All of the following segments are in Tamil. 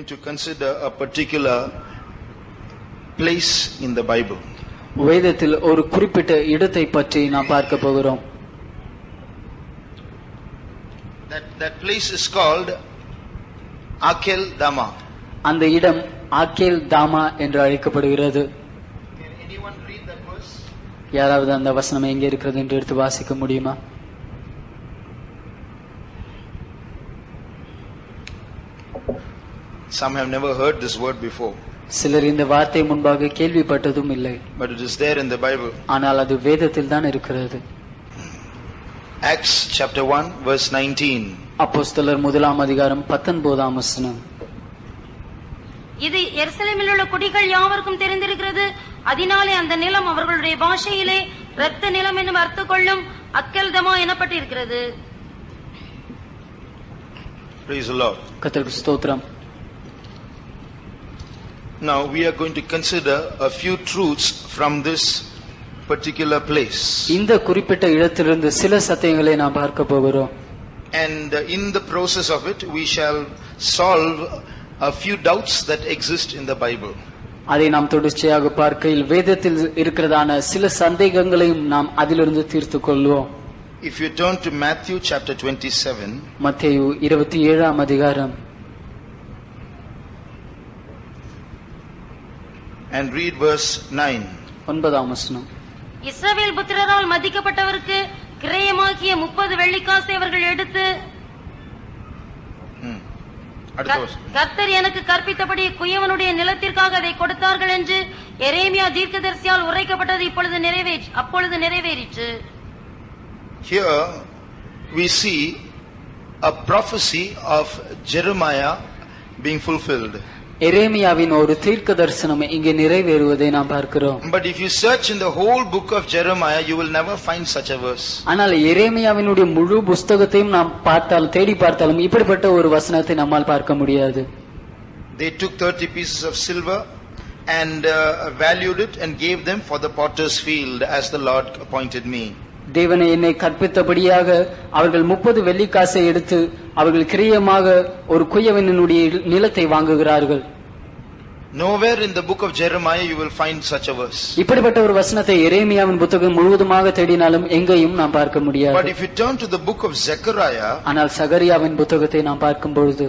going to consider a particular place in the Bible. வேதத்தில் ஒரு குறிப்பிட்ட இடத்தை பற்றி நாம் பார்க்க போகிறோம். That place is called Akel Dama. அந்த இடம் ஆக்கேல் தாமா என்று அழைக்கப்படுகிறது. Can anyone read that verse? யாராவது அந்த வசனம் எங்கே இருக்கிறது என்று எடுத்து வாசிக்க முடியுமா? Some have never heard this word before. சிலர் இந்த வார்த்தை முன்பாக கேள்விப்பட்டதும் இல்லை. But it is there in the Bible. ஆனால் அது வேதத்தில் தான் இருக்கிறது. Acts chapter 1 verse 19. அப்போஸ்தலர் 1ஆம் அதிகாரம் 19ஆம் வசனம். இது எருசலேமில் உள்ள குடிகள் யாவருக்கும் தெரிந்திருக்கிறது. அதனாலே அந்த நிலம் அவர்களுடைய பாஷையிலே இரத்த நிலம் என்னும் அர்த்தம் கொள்ளும் அக்கெல்தமா எனப்பட்டிருக்கிறது. Praise the Lord. கர்த்தருக்கு ஸ்தோத்திரம். Now we are going to consider a few truths from this particular place. இந்த குறிப்பிட்ட இடத்திலிருந்து சில சத்தியங்களை நாம் பார்க்க போகிறோம். And in the process of it we shall solve a few doubts that exist in the Bible. அதை நாம் தொடர்ச்சியாக பார்க்கையில் வேதத்தில் இருக்கிறதான சில சந்தேகங்களையும் நாம் அதிலிருந்து தீர்த்துக் கொள்வோம். If you turn to Matthew chapter 27, மத்தேயு 27ஆம் அதிகாரம் and read verse 9. 9ஆம் வசனம். இஸ்ரவேல் புத்திரரால் மதிக்கப்பட்டவருக்கு கிரயமாகிய 30 வெள்ளிக்காசை அவர்கள் எடுத்து கர்த்தர் எனக்கு கற்பித்தபடி குயவனுடைய நிலத்திற்காக அதை கொடுத்தார்கள் என்று எரேமியா தீர்க்கதரிசியால் உரைக்கப்பட்டது அப்பொழுது நிறைவேறிற்று. Here we see a prophecy of Jeremiah being fulfilled. எரேமியாவின் ஒரு தீர்க்க தரிசனம் இங்கே நிறைவேறுவதை நாம் பார்க்கிறோம். But if you search in the whole book of Jeremiah, you will never find such a verse. ஆனால் எரேமியாவினுடைய முழு புத்தகத்தையும் நாம் தேடி பார்த்தாலும் இப்படிப்பட்ட ஒரு வசனத்தை நம்மால் பார்க்க முடியாது. They took 30 pieces of silver and valued it and gave them for the potter's field as the Lord appointed me. தேவனை என்னை கற்பித்தபடியாக அவர்கள் 30 வெள்ளிக்காசை எடுத்து அவர்கள் கிரியமாக ஒரு குயவனுடைய நிலத்தை வாங்குகிறார்கள். Nowhere in the book of Jeremiah you will find such a verse. இப்படிப்பட்ட ஒரு வசனத்தை எரேமியாவின் புத்தகம் முழுவதுமாக தேடினாலும் எங்கேயும் நாம் பார்க்க முடியாது. But if you turn to the book of Zechariah, ஆனால் சகரியாவின் புத்தகத்தை நாம் பார்க்கும் பொழுது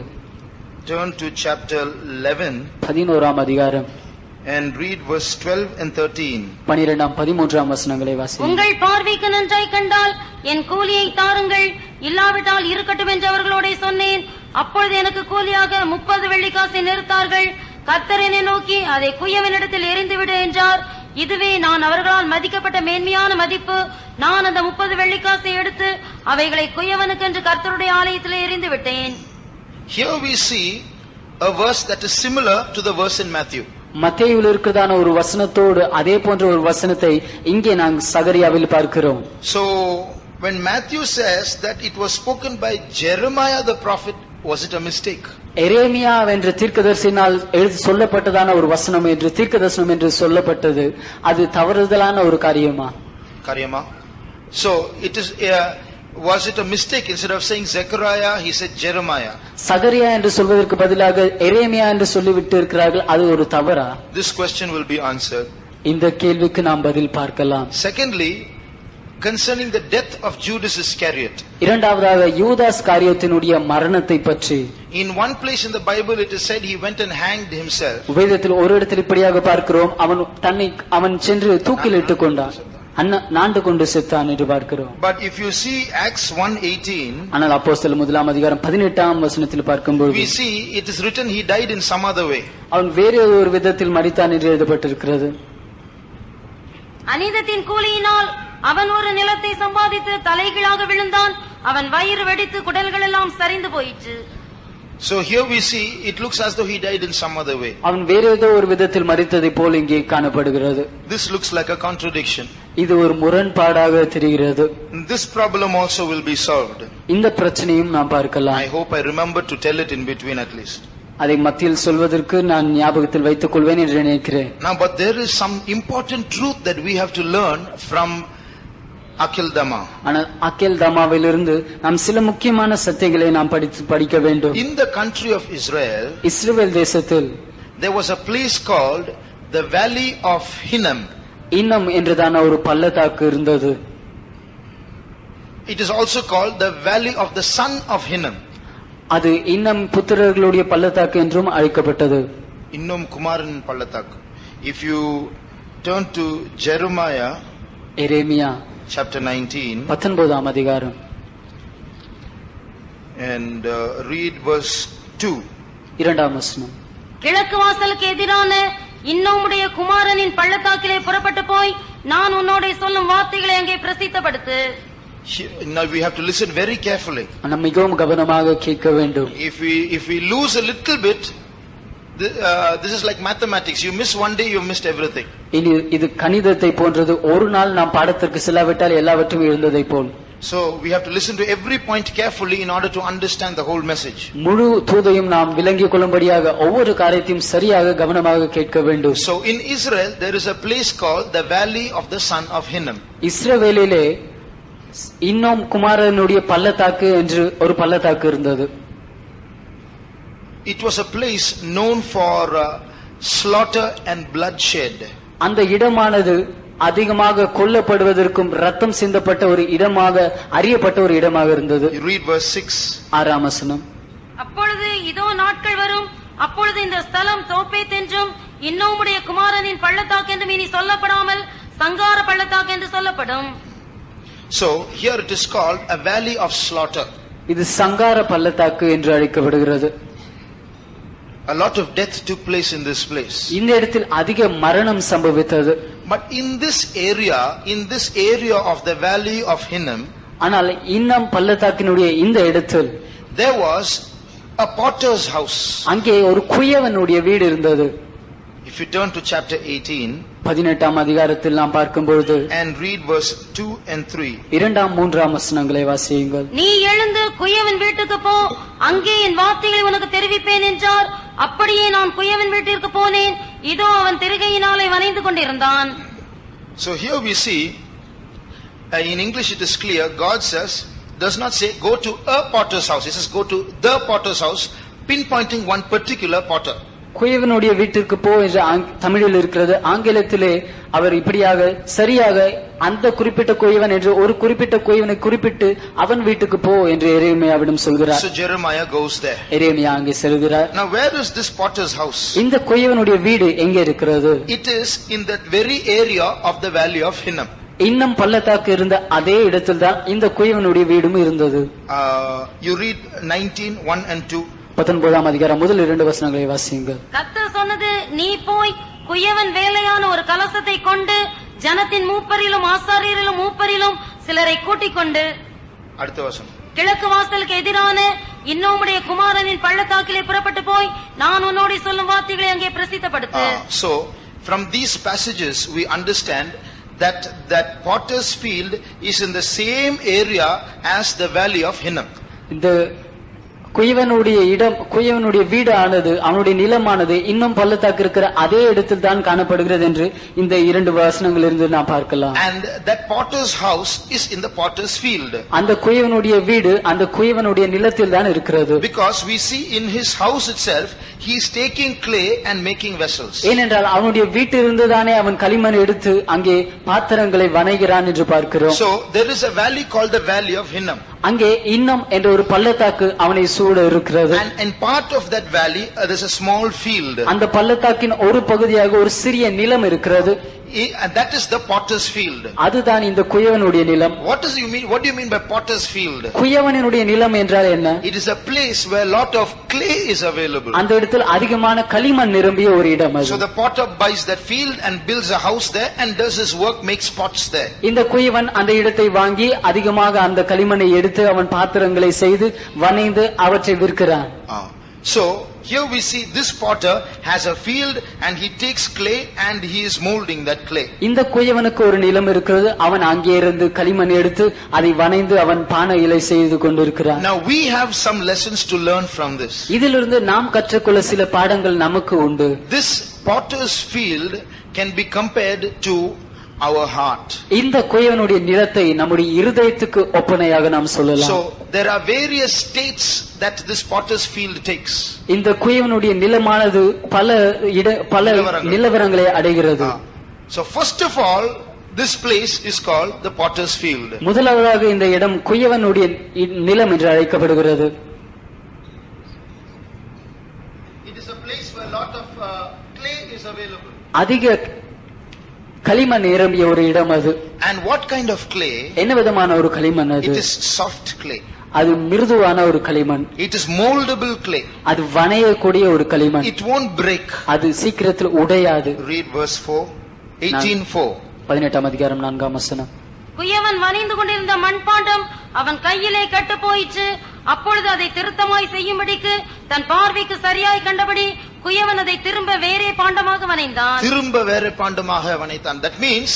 turn to chapter 11 11ஆம் அதிகாரம் and read verse 12 and 13. 12ஆம் 13ஆம் வசனங்களை வாசியுங்கள். உங்கள் பார்வைக்கு நன்றாய் கண்டால் என் கூலியை தாருங்கள், இல்லாவிட்டால் இருக்கட்டும் என்று அவர்களோட சொன்னேன். அப்பொழுது எனக்கு கூலியாக 30 வெள்ளிக்காசை நிறுத்தார்கள். கர்த்தர் என்னை நோக்கி அதை குயவனிடத்தில் எறிந்துவிடு என்றார். இதுவே நான் அவர்களால் மதிக்கப்பட்ட மேன்மையான மதிப்பு. நான் அந்த 30 வெள்ளிக்காசை எடுத்து அவைகளை குயவனுக்கென்று கர்த்தருடைய ஆலயத்தில் எறிந்து விட்டேன். Here we see a verse that is similar to the verse in Matthew. மத்தேயுவில் இருக்கிறதான ஒரு வசனத்தோடு அதே போன்ற ஒரு வசனத்தை இங்கே நாம் சகரியாவில் பார்க்கிறோம். So when Matthew says that it was spoken by Jeremiah the prophet, was it a mistake? எரேமியா என்ற தீர்க்கதரிசியினால் சொல்லப்பட்டதான ஒரு வசனம் என்று தீர்க்கதரிசனம் என்று சொல்லப்பட்டது, அது தவறுதலான ஒரு காரியமா? So it is was it a mistake? Instead of saying Zechariah, he said Jeremiah. சகரியா என்று சொல்வதற்கு பதிலாக எரேமியா என்று சொல்லிவிட்டு இருக்கிறார்கள், அது ஒரு தவறா? This question will be answered. இந்த கேள்விக்கு நாம் பதில் பார்க்கலாம். Secondly, concerning the death of Judas Iscariot. இரண்டாவதாக யூதாஸ் காரியத்தினுடைய மரணத்தை பற்றி. In one place in the Bible it is said he went and hanged himself. வேதத்தில் ஒரு இடத்தில் இப்படியாக பார்க்கிறோம், அவன் சென்று தூக்கிலிட்டு கொண்டான், நாண்டு கொண்டு செத்தான் என்று பார்க்கிறோம். But if you see Acts 1:18, ஆனால் அப்போஸ்தலர் 1ஆம் அதிகாரம் 18ஆம் வசனத்தில் பார்க்கும்போது we see it is written he died in some other way. அவன் வேறு ஒரு விதத்தில் மரித்தான் என்று எழுதப்பட்டிருக்கிறது. அநீதத்தின் கூலியினால் அவன் ஒரு நிலத்தை சம்பாதித்து தலைகீழாக விழுந்தான். அவன் வயிறு வெடித்து குடல்கள் எல்லாம் சரிந்து போயிற்று. So here we see it looks as though he died in some other way. அவன் வேறு ஏதோ ஒரு விதத்தில் மரித்ததை போல் இங்கே காணப்படுகிறது. This looks like a contradiction. இது ஒரு முரண்பாடாக தெரிகிறது. This problem also will be solved. இந்த பிரச்சனையும் நாம் பார்க்கலாம். I hope I remember to tell it in between at least. அதை மத்தியில் சொல்வதற்கு நான் ஞாபகத்தில் வைத்துக் கொள்வேன் என்று நினைக்கிறேன். Now but there is some important truth that we have to learn from Akildama. ஆனால் அக்கேல்தாமாவிலிருந்து நாம் சில முக்கியமான சத்தியங்களை நாம் படிக்க வேண்டும். In the country of Israel, இஸ்ரவேல் தேசத்தில் there was a place called the Valley of Hinnom. இன்னம் என்றுதான ஒரு பள்ளத்தாக்கு இருந்தது. It is also called the Valley of the Son of Hinnom. அது இன்னம் புத்திரர்களுடைய பள்ளத்தாக்கு என்றும் அழைக்கப்பட்டது. Innum Kumaran Pallatak. If you turn to Jeremiah Jeremiah chapter 19 19ஆம் அதிகாரம் and read verse 2. 2ஆம் வசனம். கிழக்கு வாசலுக்கு எதிரான இன்னுமுடைய குமாரனின் பள்ளத்தாக்கிலே புறப்பட்டு போய் நான் உன்னோட சொல்லும் வார்த்தைகளை அங்கே பிரசித்தப்படுத்து. Now we have to listen very carefully. நாம் மிகவும் கவனமாக கேட்க வேண்டும். If we lose a little bit, this is like mathematics. You miss one day, you missed everything. இது கணிதத்தை போன்றது. ஒரு நாள் நாம் பாடத்திற்கு செல்லாவிட்டால் எல்லாவற்றையும் இழந்ததை போல். So we have to listen to every point carefully in order to understand the whole message. முழு தூதையும் நாம் விளங்கிக் கொள்ளும்படியாக ஒவ்வொரு காரியத்தையும் சரியாக கவனமாக கேட்க வேண்டும். So in Israel there is a place called the Valley of the Son of Hinnom. இஸ்ரவேலிலே இன்னும் குமாரனுடைய பள்ளத்தாக்கு என்று ஒரு பள்ளத்தாக்கு இருந்தது. It was a place known for slaughter and bloodshed. அந்த இடமானது அதிகமாக கொல்லப்படுவதற்கும் ரத்தம் சிந்தப்பட்ட ஒரு இடமாக அறியப்பட்ட ஒரு இடமாக இருந்தது. You read verse 6. 6ஆம் வசனம். அப்பொழுது இதோ நாட்கள் வரும், அப்பொழுது இந்த ஸ்தலம் தோப்பேத் என்றும் இன்னுமுடைய குமாரனின் பள்ளத்தாக்கு என்றும் இனி சொல்லப்படாமல் சங்கார பள்ளத்தாக்கு என்று சொல்லப்படும். So here it is called a valley of slaughter. இது சங்கார பள்ளத்தாக்கு என்று அழைக்கப்படுகிறது. A lot of death took place in this place. இந்த இடத்தில் அதிக மரணம் சம்பவித்தது. But in this area of the Valley of Hinnom, ஆனால் இன்னும் பள்ளத்தாக்கினுடைய இந்த இடத்தில் there was a potter's house. அங்கே ஒரு குயவனுடைய வீடு இருந்தது. If you turn to chapter 18 18ஆம் அதிகாரத்தில் நாம் பார்க்கும்பொழுது and read verse 2 and 3. 2ஆம் 3ஆம் வசனங்களை வாசியுங்கள். நீ எழுந்து குயவன் வீட்டுக்கு போ, அங்கே என் வார்த்தைகளை உனக்கு தெரிவிப்பேன் என்றார். அப்படியே நான் குயவன் வீட்டிற்கு போனேன், இதோ அவன் திருகையினாலே வனைந்து கொண்டிருந்தான். So here we see, in English it is clear, God does not say go to a potter's house. He says go to the potter's house, pinpointing one particular potter. குயவனுடைய வீட்டிற்கு போ என்று தமிழில் இருக்கிறது. ஆங்கிலத்திலே அவர் இப்படியாக சரியாக அந்த குறிப்பிட்ட குயவன் என்று ஒரு குறிப்பிட்ட குயவனை குறிப்பிட்டு அவன் வீட்டுக்கு போ என்று எரேமியாவிடம் சொல்கிறார். So Jeremiah goes there. எரேமியா அங்கே செல்கிறார். Now where is this potter's house? இந்த குயவனுடைய வீடு எங்கே இருக்கிறது? It is in that very area of the Valley of Hinnom. இன்னும் பள்ளத்தாக்கு இருந்த அதே இடத்தில் தான் இந்த குயவனுடைய வீடும் இருந்தது. You read 19:1 and 2. 19ஆம் அதிகாரம் முதல் 2 வசனங்களை வாசியுங்கள். கர்த்தர் சொன்னது, நீ போய் குயவன் வேலையான ஒரு கலசத்தை கொண்டு ஜனத்தின் மூப்பரிலும் ஆசாரியரிலும் மூப்பரிலும் சிலரை கூட்டிக் கொண்டு அடுத்த வசனம். கிழக்கு வாசலுக்கு எதிரான இன்னுமுடைய குமாரனின் பள்ளத்தாக்கிலே புறப்பட்டு போய் நான் உன்னோடு சொல்லும் வார்த்தைகளை அங்கே பிரசித்தப்படுத்து. So from these passages we understand that potter's field is in the same area as the Valley of Hinnom. இந்த குயவனுடைய வீடு ஆனது அவனுடைய நிலமானது இன்னும் பள்ளத்தாக்கு இருக்கிற அதே இடத்தில் தான் காணப்படுகிறது என்று இந்த 2 வசனங்களிலிருந்து நாம் பார்க்கலாம். And that potter's house is in the potter's field. அந்த குயவனுடைய வீடு அந்த குயவனுடைய நிலத்தில் தான் இருக்கிறது. Because we see in his house itself he is taking clay and making vessels. ஏனென்றால் அவனுடைய வீட்டிலிருந்து தானே அவன் களிமண் எடுத்து அங்கே பாத்திரங்களை வணைகிறான் என்று பார்க்கிறோம். So there is a valley called the Valley of Hinnom. அங்கே இன்னும் என்ற ஒரு பள்ளத்தாக்கு அவனை சூழ இருக்கிறது. And part of that valley there is a small field. அந்த பள்ளத்தாக்கின் ஒரு பகுதியாக ஒரு சிறிய நிலம் இருக்கிறது. And that is the potter's field. அதுதான் இந்த குயவனுடைய நிலம். What do you mean by potter's field? குயவனுடைய நிலம் என்றால் என்ன? It is a place where lot of clay is available. அந்த இடத்தில் அதிகமான களிமண் நிரம்பிய ஒரு இடம் அது. So the potter buys that field and builds a house there and does his work, makes pots there. இந்த குயவன் அந்த இடத்தை வாங்கி அதிகமாக அந்த களிமண்ணை எடுத்து அவன் பாத்திரங்களை செய்து வனைந்து அவற்றை விற்கிறான். So here we see this potter has a field and he takes clay and he is molding that clay. இந்த குயவனுக்கு ஒரு நிலம் இருக்கிறது. அவன் அங்கே இருந்து களிமண் எடுத்து அதை வனைந்து அவன் பானைகளை செய்து கொண்டிருக்கிறான். Now we have some lessons to learn from this. இதிலிருந்து நாம் கற்றுக்கொள்ள சில பாடங்கள் நமக்கு உண்டு. This potter's field can be compared to our heart. இந்த குயவனுடைய நிலத்தை நம்முடைய இருதயத்துக்கு ஒப்பனையாக நாம் சொல்லலாம். So there are various states that this potter's field takes. இந்த குயவனுடைய நிலமானது பல நிலவரங்களை அடைகிறது. So first of all, this place is called the potter's field. முதலாவதாக இந்த இடம் குயவனுடைய நிலம் என்று அழைக்கப்படுகிறது. It is a place where a lot of clay is available. அதிக களிமண் நிரம்பிய ஒரு இடம் அது. And what kind of clay? என்ன விதமான ஒரு களிமண் அது? It is soft clay. அது மிருதுவான ஒரு களிமண். It is moldable clay. அது வணையக்கூடிய ஒரு களிமண். It won't break. அது சீக்கிரத்தில் உடையாது. Read verse 4, 18:4. 18ஆம் அதிகாரம் 4ஆம் வசனம். குயவன் வனைந்து கொண்டிருந்த மண்பாண்டம் அவன் கையிலே கட்டு போயிற்று. அப்பொழுது அதை திருத்தமாய் செய்யும்படிக்கு தன் பார்வைக்கு சரியாய் கண்டபடி குயவன் அதை திரும்ப வேறே பாண்டமாக வனைந்தான். திரும்ப வேறே பாண்டமாக வனைத்தான். That means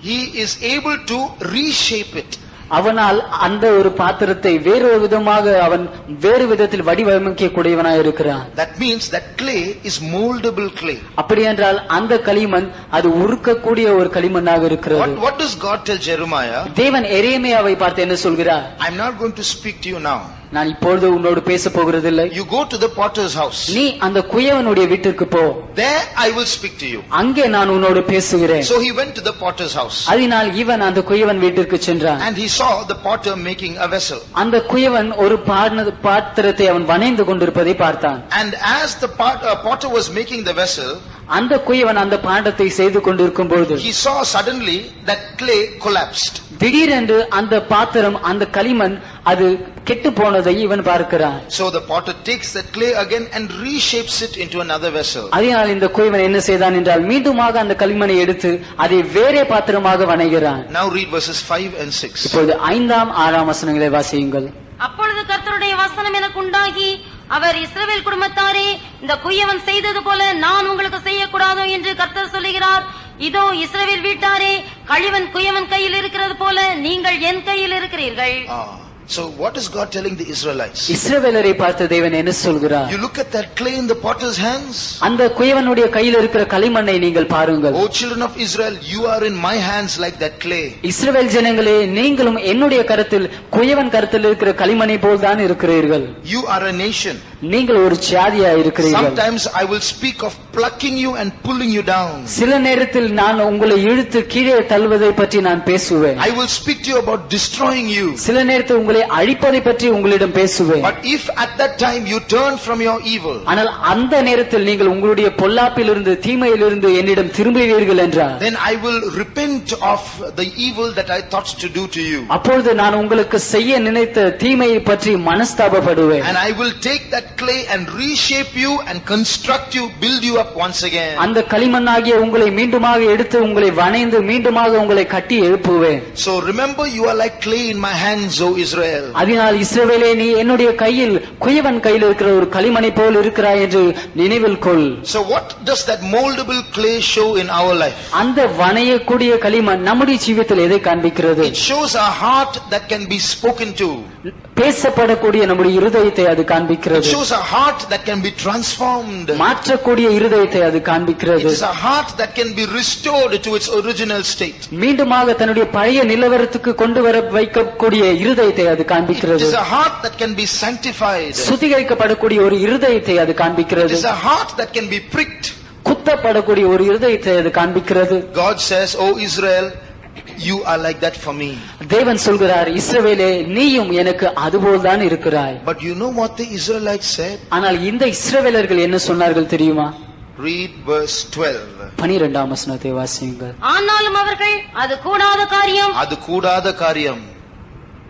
he is able to reshape it. அவனால் அந்த ஒரு பாத்திரத்தை வேறொரு விதமாக அவன் வேறு விதத்தில் வடிவமைக்க கூடியவனாய் இருக்கிறான். That means that clay is moldable clay. அப்படி என்றால் அந்த களிமண் அது உருக்கக்கூடிய ஒரு களிமண்ணாக இருக்கிறது. What does God tell Jeremiah? தேவன் எரேமியாவை பார்த்து என்ன சொல்கிறார்? I'm not going to speak to you now. நான் இப்பொழுது உன்னோடு பேச போகிறதில்லை. You go to the potter's house. நீ அந்த குயவனுடைய வீட்டிற்கு போ. There I will speak to you. அங்கே நான் உன்னோடு பேசுகிறேன். So he went to the potter's house. அதனால் இவன் அந்த குயவன் வீட்டிற்கு சென்றான். And he saw the potter making a vessel. அந்த குயவன் ஒரு பாத்திரத்தை அவன் வனைந்து கொண்டிருப்பதை பார்த்தான். And as the potter was making the vessel, அந்த குயவன் அந்த பாண்டத்தை செய்து கொண்டிருக்கும் பொழுது he saw suddenly that clay collapsed. திடீரென்று அந்த பாத்திரம் அந்த களிமண் அது கெட்டு போனதை இவன் பார்க்கிறான். So the potter takes that clay again and reshapes it into another vessel. அதனால் இந்த குயவன் என்ன செய்தான் என்றால் மீண்டுமாக அந்த களிமண்ணை எடுத்து அதை வேறே பாத்திரமாக வணைகிறான். Now read verses 5 and 6. இப்போது 5ஆம் 6ஆம் வசனங்களை வாசியுங்கள். அப்பொழுது கர்த்தருடைய வசனம் எனக்கு உண்டாகி அவர் இஸ்ரவேல் குடும்பத்தாரே, இந்த குயவன் செய்தது போல நான் உங்களுக்கு செய்யக்கூடாதோ என்று கர்த்தர் சொல்லுகிறார். இதோ இஸ்ரவேல் வீட்டாரே, கழிவன் குயவன் கையில் இருக்கிறது போல நீங்கள் என் கையில் இருக்கிறீர்கள். So what is God telling the Israelites? இஸ்ரவேலரை பார்த்து தேவன் என்ன சொல்கிறார்? You look at that clay in the potter's hands. அந்த குயவனுடைய கையில் இருக்கிற களிமண்ணை நீங்கள் பாருங்கள். O children of Israel, you are in my hands like that clay. இஸ்ரவேல் ஜனங்களே, நீங்களும் என்னுடைய கரத்தில் குயவன் கரத்தில் இருக்கிற களிமண்ணை போல்தான் இருக்கிறீர்கள். You are a nation. நீங்கள் ஒரு ஜாதியா இருக்கிறீர்கள். Sometimes I will speak of plucking you and pulling you down. சில நேரத்தில் நான் உங்களை இழுத்து கீழே தள்ளுவதை பற்றி நான் பேசுவேன். I will speak to you about destroying you. சில நேரத்தில் உங்களை அழிப்பதை பற்றி உங்களிடம் பேசுவேன். But if at that time you turn from your evil, ஆனால் அந்த நேரத்தில் நீங்கள் உங்களுடைய பொல்லாப்பிலிருந்து தீமையிலிருந்து என்னிடம் திரும்புவீர்கள் என்றால், then I will repent of the evil that I thought to do to you. அப்பொழுது நான் உங்களுக்கு செய்ய நினைத்த தீமையை பற்றி மனஸ்தாபப்படுவேன். And I will take that clay and reshape you and construct you, build you up once again. அந்த களிமண்ணாகிய உங்களை மீண்டுமாக எடுத்து உங்களை வணைந்து மீண்டுமாக உங்களை கட்டி எழுப்புவேன். So remember, you are like clay in my hands, O Israel. அதனால் இஸ்ரவேலே, நீ என்னுடைய கையில் குயவன் கையில் இருக்கிற ஒரு களிமணை போல் இருக்கிறாய் என்று நினைவில் கொள். So what does that moldable clay show in our life? அந்த வணையக்கூடிய களிமண் நம்முடைய ஜீவிதத்தில் எதை காண்பிக்கிறது? It shows a heart that can be spoken to. பேசப்படக்கூடிய நம்முடைய இருதயத்தை அது It காண்பிக்கிறது. shows a heart that can be transformed. மாற்றக்கூடிய இருதயத்தை அது காண்பிக்கிறது. It is a heart that can be restored to its original state. மீண்டுமாக தன்னுடைய பழைய நிலவரத்துக்கு கொண்டு வர வைக்கக்கூடிய இருதயத்தை அது It காண்பிக்கிறது. is a heart that can be sanctified. சுத்திகரிக்கப்படக்கூடிய ஒரு இருதயத்தை அது It காண்பிக்கிறது. is a heart that can be pricked. குத்தப்படக்கூடிய ஒரு இருதயத்தை அது காண்பிக்கிறது. God says, "O Israel, you are like that for me." தேவன் சொல்கிறார், இஸ்ரவேலே, நீயும் எனக்கு அதுபோல்தான் இருக்கிறாய். But you know what the Israelites said? ஆனால் இந்த இஸ்ரவேலர்கள் என்ன சொன்னார்கள் தெரியுமா? Read verse 12. 12ஆம் வசனத்தை வாசியுங்கள். ஆனாலும் அவர்கள் அது கூடாத காரியம், அது கூடாத காரியம்.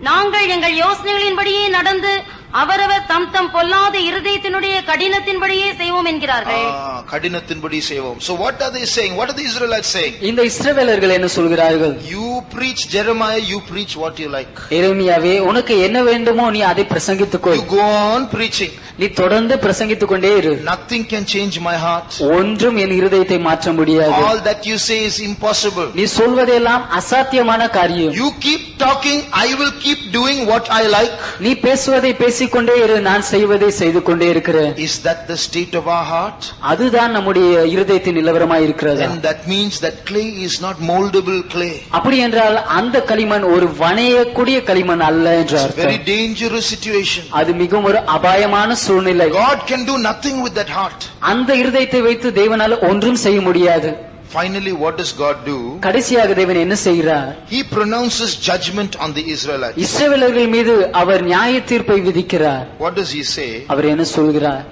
நாங்கள் எங்கள் யோசனைகளின்படியே நடந்து அவரவர் தம் தம் பொல்லாத இருதயத்தினுடைய கடினத்தின்படியே செய்வோம் என்கிறார்கள். கடினத்தின்படி செய்வோம். So what are they saying? What are the Israelites saying? இந்த இஸ்ரவேலர்கள் என்ன சொல்கிறார்கள்? You preach, Jeremiah, you preach what you like. எரேமியாவே, உனக்கு என்ன வேண்டுமோ நீ அதை பிரசங்கித்துக்கொள். You go on preaching. நீ தொடர்ந்து பிரசங்கித்துக் கொண்டே இரு. Nothing can change my heart. ஒன்றும் என் இருதயத்தை மாற்ற முடியாது. All that you say is impossible. நீ சொல்வதெல்லாம் அசாத்தியமான காரியம். You keep talking, I will keep doing what I like. நீ பேசுவதை பேசிக் பேசிக்கொண்டே இரு, நான் செய்வதை செய்து கொண்டே இருக்கிறேன். Is that the state of our heart? அதுதான் நம்முடைய இருதயத்தின் நிலவரமாய் இருக்கிறது. And that means that clay is not moldable clay. அப்படி என்றால் அந்த களிமண் ஒரு வணையக்கூடிய களிமண் அல்ல என்று Very அர்த்தம். dangerous situation. அது மிகவும் ஒரு அபாயமான சூழ்நிலை. God can do nothing with that heart. அந்த இருதயத்தை வைத்து தேவனால ஒன்றும் செய்ய முடியாது. Finally, what does God do? கடைசியாக தேவன் என்ன செய்கிறார்? He pronounces judgment on the Israelites. இஸ்ரவேலர்கள் மீது அவர் நியாய தீர்ப்பை விதிக்கிறார். What does he say? அவர் என்ன சொல்கிறார்?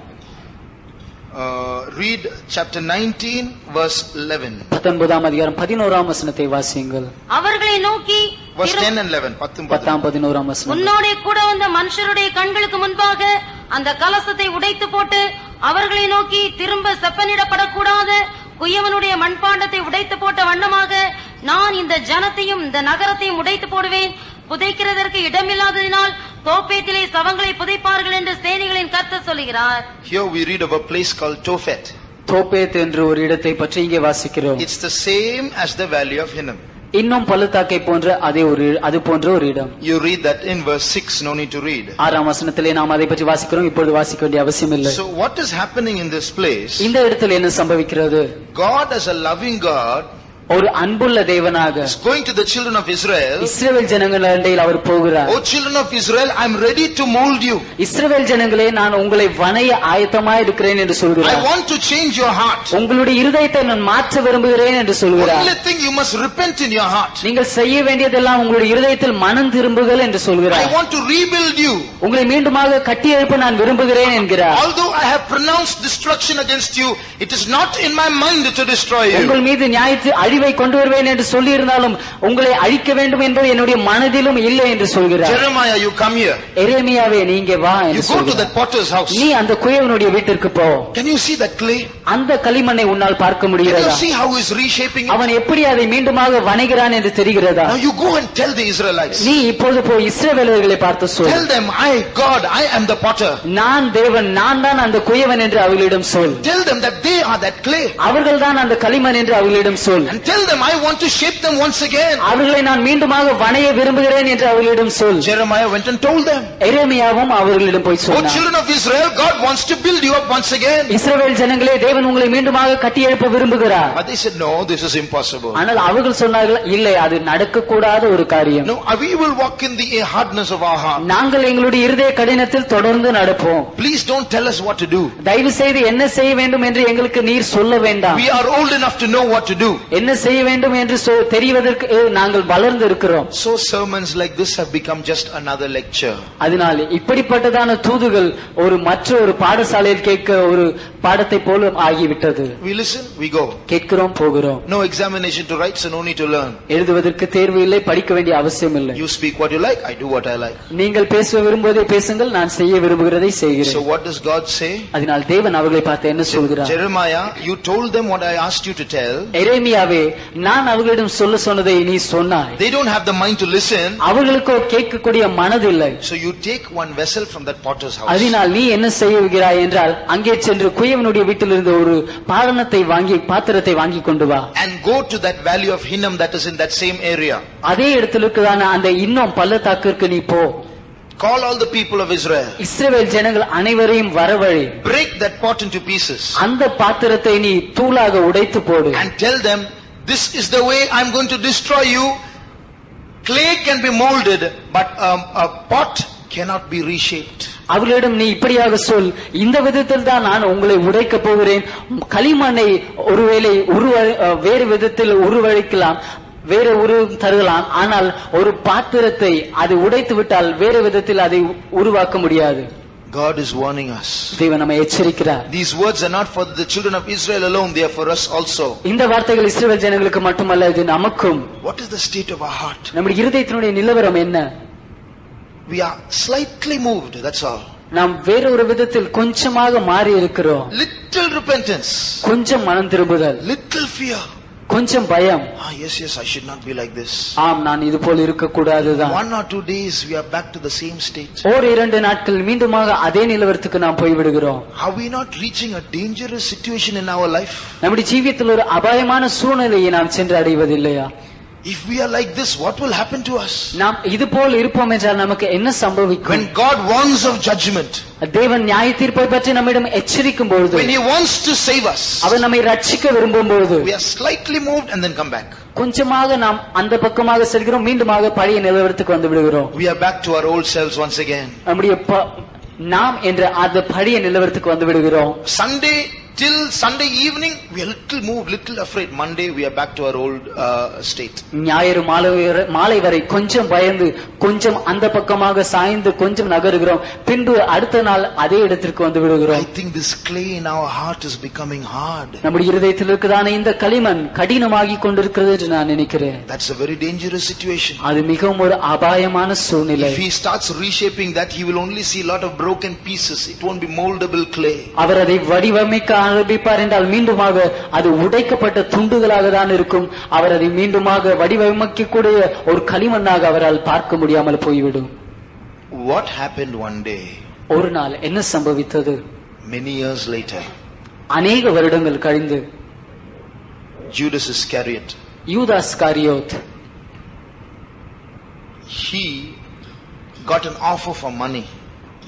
Read chapter 19 verse 11. 19ஆம் அதிகாரம் 11ஆம் வசனத்தை வாசியுங்கள். அவர்களை நோக்கி Verse 10 and 11. 10-11ஆம் வசனம். உன்னோடே கூட வந்த மனுஷருடைய கண்களுக்கு முன்பாக அந்த கலசத்தை உடைத்து போட்டு அவர்களை நோக்கி திரும்ப செப்பனிடப்படக்கூடாத குயவனுடைய மண்பாண்டத்தை உடைத்து போட்ட வண்ணமாக நான் இந்த ஜனத்தையும் இந்த நகரத்தையும் உடைத்து போடுவேன். புதைக்கிறதற்கு இடமில்லாததினால் தோப்பேத்திலே சவங்களை புதைப்பார்கள் என்று சேனைகளின் கர்த்தர் சொல்கிறார். Here we read of a place called Tophet. Topheth என்று ஒரு இடத்தை பற்றி இங்கே வாசிக்கிறோம். It's the same as the valley of Hinnom. இன்னும் பள்ளத்தாக்கை போன்ற அது போன்ற ஒரு இடம். You read that in verse 6, no need to read. 6ஆம் வசனத்திலே நாம் அதை பற்றி வாசிக்கிறோம். இப்பொழுது வாசிக்க வேண்டிய அவசியம் இல்லை. So what is happening in this place? இந்த இடத்தில் என்ன சம்பவிக்கிறது? God as a loving God ஒரு அன்புள்ள தேவனாக is going to the children of Israel. இஸ்ரவேல் ஜனங்கள் அண்டையில் அவர் போகிறார். Oh children of Israel, I am ready to mold you. இஸ்ரவேல் ஜனங்களே, நான் உங்களை வணைய ஆயத்தமாய் இருக்கிறேன் என்று I சொல்கிறார். want to change your heart. உங்களுடைய இருதயத்தை நான் மாற்ற விரும்புகிறேன் என்று சொல்கிறார். Only thing you must repent in your heart. நீங்கள் செய்ய வேண்டியதெல்லாம் உங்களுடைய இருதயத்தில் மனம் திரும்புங்கள் என்று I சொல்கிறார். want to rebuild you. உங்களை மீண்டுமாக கட்டியெழுப்ப நான் விரும்புகிறேன் என்கிறார். Although I have pronounced destruction against you, it is not in my mind to destroy you. உங்கள் மீது நியாயத்து அழிவை கொண்டு வருவேன் என்று சொல்லி இருந்தாலும் உங்களை அழிக்க வேண்டும் என்பது என்னுடைய மனதிலும் இல்லை என்று சொல்கிறார். Jeremiah, you come here. எரேமியாவே, நீங்க வா என்று You go to சொல்கிறார். that potter's house. நீ அந்த குயவனுடைய வீட்டிற்கு போ. Can you see that clay? அந்த களிமண்ணை உன்னால் பார்க்க Can you முடிகிறதா? see how he is reshaping it? அவன் எப்படி அதை மீண்டுமாக வணைகிறான் என்று தெரிகிறதா? Now you go and tell the Israelites. நீ இப்போது போய் இஸ்ரவேலர்களை பார்த்து சொல். Tell them, God, I am the potter. நான் தேவன், நான் தான் அந்த குயவன் என்று அவர்களிடம் சொல். Tell them that they are that clay. அவர்கள் தான் அந்த களிமண் என்று அவர்களிடம் சொல். And tell them, I want to shape them once again. அவர்களை நான் மீண்டுமாக வணைய விரும்புகிறேன் என்று அவர்களிடம் சொல். Jeremiah went and told them. எரேமியாவும் அவர்களிடம் போய் Oh சொன்னான். children of Israel, God wants to build you up once again. இஸ்ரவேல் ஜனங்களே, தேவன் உங்களை மீண்டுமாக கட்டியெழுப்ப விரும்புகிறார். But they said, no, this is impossible. ஆனால் அவர்கள் சொன்னார்கள், இல்லை, அது நடக்கக்கூடாத ஒரு காரியம். No, we will walk in the hardness of our heart. நாங்கள் எங்களுடைய இருதய கடினத்தில் தொடர்ந்து நடப்போம். Please don't tell us what to do. தயவு செய்து என்ன செய்ய வேண்டும் என்று எங்களுக்கு நீர் சொல்ல வேண்டாம். We are old enough to know what to do. என்ன செய்ய வேண்டும் என்று தெரிவதற்கு நாங்கள் வளர்ந்து இருக்கிறோம். So sermons like this have become just another lecture. அதனால் இப்படிப்பட்டதான தூதுகள் மற்ற ஒரு பாடசாலையில் கேட்க ஒரு பாடத்தை போல ஆகிவிட்டது. We listen, we go. கேட்கிறோம், போகிறோம். No examination to write, so no need to learn. எழுதுவதற்கு தேர்வு இல்லை, படிக்க வேண்டிய அவசியம் இல்லை. You speak what you like, I do what I like. நீங்கள் பேச விரும்புவதை பேசுங்கள், நான் செய்ய விரும்புகிறதை So செய்கிறேன். what does God say? அதனால் தேவன் அவர்களை பார்த்து என்ன சொல்கிறார்? Jeremiah, you told them what I asked you to tell. எரேமியாவே, நான் அவர்களிடம் சொல்ல சொன்னதை நீ சொன்னாய். They don't have the mind to listen. அவர்களுக்கோ கேட்கக்கூடிய மனதில்லை. So you take one vessel from that potter's house. அதனால் நீ என்ன செய்கிறாய் என்றால், அங்கே சென்று குயவனுடைய வீட்டிலிருந்து ஒரு பாத்திரத்தை வாங்கி கொண்டு வா. And go to that valley of Hinnom that is in that same area. அதே இடத்தில் இருக்கிறதான அந்த இன்னும் பள்ளத்தாக்கிற்கு நீ போ. Call all the people of Israel. இஸ்ரவேல் ஜனங்கள் அனைவரையும் வரவழை. Break that pot into pieces. அந்த பாத்திரத்தை நீ தூளாக உடைத்து போடு. And tell them, this is the way I'm going to destroy you. Clay can be molded, but a pot cannot be reshaped. அவர்களிடம் நீ இப்படியாக சொல், இந்த விதத்தில் தான் நான் உங்களை உடைக்க போகிறேன். களிமண்ணை ஒருவேளை வேறு விதத்தில் உருவழிக்கலாம், வேற உருவம் தருகலாம், ஆனால் ஒரு பாத்திரத்தை அது உடைத்து விட்டால் வேறு விதத்தில் அதை உருவாக்க முடியாது. God is warning us. தேவன் நம்மை எச்சரிக்கிறார். These words are not for the children of Israel alone, they are for us also. இந்த வார்த்தைகள் இஸ்ரவேல் ஜனங்களுக்கு மட்டுமல்ல, இது நமக்கும். What is the state of our heart? நம்முடைய இருதயத்தினுடைய நிலவரம் என்ன? We are slightly moved, that's all. நாம் வேற ஒரு விதத்தில் கொஞ்சமாக மாறி இருக்கிறோம். Little repentance, கொஞ்சம் மனம் திரும்புதல், little fear. கொஞ்சம் பயம். Yes, I should not be like this. ஆம், நான் இது போல் இருக்க கூடாதுதான். 1 or 2 days we are back to the same state. ஒரு 2 நாட்கள் மீண்டுமாக அதே நிலவரத்துக்கு நாம் போய் விடுகிறோம். Are we not reaching a dangerous situation in our life? நம்முடைய ஜீவியத்தில் ஒரு அபாயமான சூழ்நிலையை நாம் சென்று அடைவதில்லையா? If we are like this, what will happen to us? நாம் இது போல் இருப்போம் என்றால் நமக்கு என்ன சம்பவிக்கும்? When God warns of judgment, தேவன் நியாய தீர்ப்பை பற்றி நம்மிடம் எச்சரிக்கும் பொழுது, when He wants to save us, அவர் நம்மை ரட்சிக்க விரும்பும் பொழுது, we are slightly moved and then come back. கொஞ்சமாக நாம் அந்த பக்கமாக செல்கிறோம், மீண்டுமாக பழைய நிலவரத்துக்கு வந்து விடுகிறோம். We are back to our old selves once again. நம்முடைய நாம் என்ற அந்த பழைய நிலவரத்துக்கு வந்து விடுகிறோம். Sunday till Sunday evening we are little moved, little afraid. Monday we are back to our old state. ஞாயிறு மாலை வரை கொஞ்சம் பயந்து, கொஞ்சம் அந்த பக்கமாக சாய்ந்து, கொஞ்சம் நகருகிறோம். பின்பு அடுத்த நாள் அதே இடத்திற்கு வந்து விடுகிறோம். I think this clay in our heart is becoming hard. நம்முடைய இருதயத்தில் இருக்கிறதான இந்த களிமண் கடினமாகி கொண்டிருக்கிறது என்று நான் நினைக்கிறேன். That's a very dangerous situation. அது மிகவும் ஒரு அபாயமான சூழ்நிலை. If he starts reshaping that, he will only see a lot of broken pieces. It won't be moldable clay. அவர் அதை வடிவமைக்க ஆரம்பிப்பார் என்றால் மீண்டுமாக அது உடைக்கப்பட்ட துண்டுகளாக தான் இருக்கும். அவர் அதை மீண்டுமாக வடிவமைக்கக்கூடிய ஒரு களிமண்ணாக அவரால் பார்க்க முடியாமல் போய்விடும். What happened one day? ஒரு நாள் என்ன சம்பவித்தது? Many years later, அநேக வருடங்கள் கழிந்து Judas Iscariot, Judas காரியோத், he got an offer for money.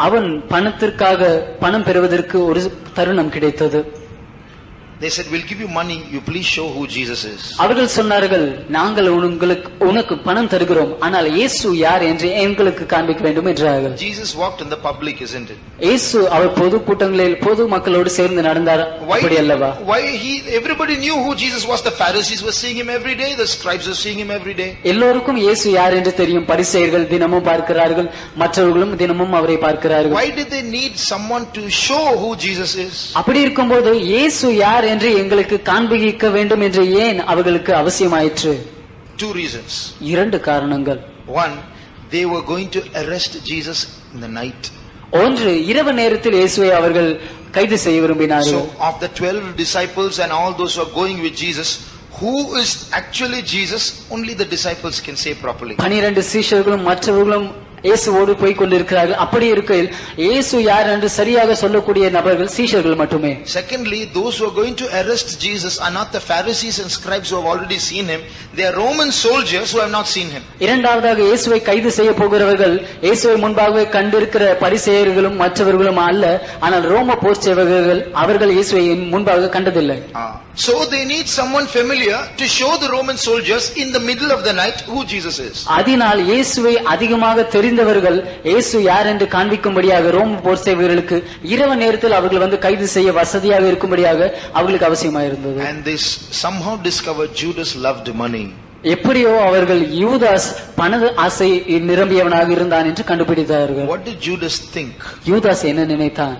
அவன் பணத்திற்காக பணம் பெறுவதற்கு ஒரு தருணம் கிடைத்தது. They said, we'll give you money, you please show who Jesus is. அவர்கள் சொன்னார்கள், நாங்கள் உனக்கு பணம் தருகிறோம், ஆனால் இயேசு யார் என்று எங்களுக்கு காண்பிக்க வேண்டும் என்றார்கள். Jesus walked in the public, isn't it? இயேசு அவர் பொது கூட்டங்களில் பொது மக்களோடு சேர்ந்து நடந்தார், அப்படி அல்லவா? Everybody knew who Jesus was. The Pharisees were seeing him every day, the scribes were seeing him every day. எல்லோருக்கும் இயேசு யார் என்று தெரியும். பரிசேயர்கள் தினமும் பார்க்கிறார்கள், மற்றவர்களும் தினமும் அவரை பார்க்கிறார்கள். Why did they need someone to show who Jesus is? அப்படி இருக்கும்போது இயேசு யார் என்று எங்களுக்கு காண்பிக்க வேண்டும் என்று ஏன் அவர்களுக்கு அவசியமாயிற்று? Two reasons. இரண்டு காரணங்கள். One, they were going to arrest Jesus in the night. ஒன்று, இரவு நேரத்தில் இயேசுவை அவர்கள் கைது செய்ய விரும்பினார்கள். So of the 12 disciples and all those who are going with Jesus, who is actually Jesus? Only the disciples can say properly. 12 சீஷர்களும் மற்றவர்களும் இயேசுவோடு போய் கொண்டிருக்கிறார்கள். அப்படி இருக்கையில் இயேசு யார் என்று சரியாக சொல்லக்கூடிய நபர்கள் சீஷர்கள் மட்டுமே. Secondly, those who are going to arrest Jesus are not the Pharisees and scribes who have already seen him. They are Roman soldiers who have not seen him. இரண்டாவதாக இயேசுவை கைது செய்ய போகிறவர்கள் இயேசுவை முன்பாகவே கண்டிருக்கிற பரிசேயர்களும் மற்றவர்களும் அல்ல, ஆனால் ரோம போர் சேவகர்கள். அவர்கள் இயேசுவை முன்பாக கண்டதில்லை. So they need someone familiar to show the Roman soldiers in the middle of the night who Jesus is. அதனால் இயேசுவை அதிகமாக தெரிந்தவர்கள் இயேசு யார் என்று காண்பிக்கும்படியாக ரோம போர் சேவகர்களுக்கு இரவு நேரத்தில் அவர்கள் வந்து கைது செய்ய வசதியாக இருக்கும்படியாக அவர்களுக்கு அவசியமாக இருந்தது. And they somehow discovered Judas loved money. எப்படியோ அவர்கள் யூதாஸ் பண ஆசை நிரம்பியவனாக இருந்தான் என்று கண்டுபிடித்தார்கள். What did Judas think? யூதாஸ் என்ன நினைத்தான்?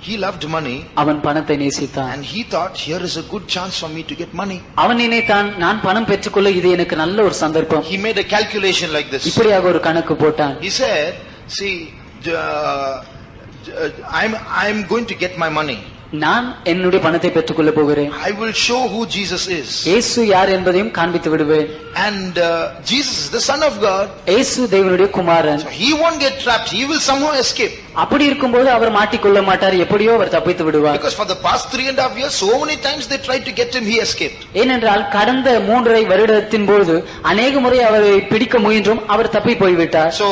He loved money. அவன் பணத்தை நேசித்தான். And he thought, here is a good chance for me to get money. அவன் நினைத்தான், நான் பணம் பெற்றுக்கொள்ள இது எனக்கு நல்ல ஒரு சந்தர்ப்பம். He made a calculation like this. இப்படியாக ஒரு கணக்கு போட்டான். He said, see, I'm going to get my money. நான் என்னுடைய பணத்தை பெற்றுக்கொள்ள போகிறேன். I will show who Jesus is. இயேசு யார் என்பதையும் காண்பித்து விடுவேன். And Jesus is the Son of God. இயேசு தேவனுடைய குமாரன். So he won't get trapped. He will somehow escape. அப்படி இருக்கும்போது அவர் மாட்டிக்கொள்ள மாட்டார், எப்படியோ அவர் தப்பித்து விடுவார். Because for the past 3.5 years, so many times they tried to get him, he escaped. ஏனென்றால் கடந்த 3.5 வருடத்தின் போது அநேக முறை அவரை பிடிக்க முயன்றும் அவர் தப்பி போய்விட்டார். So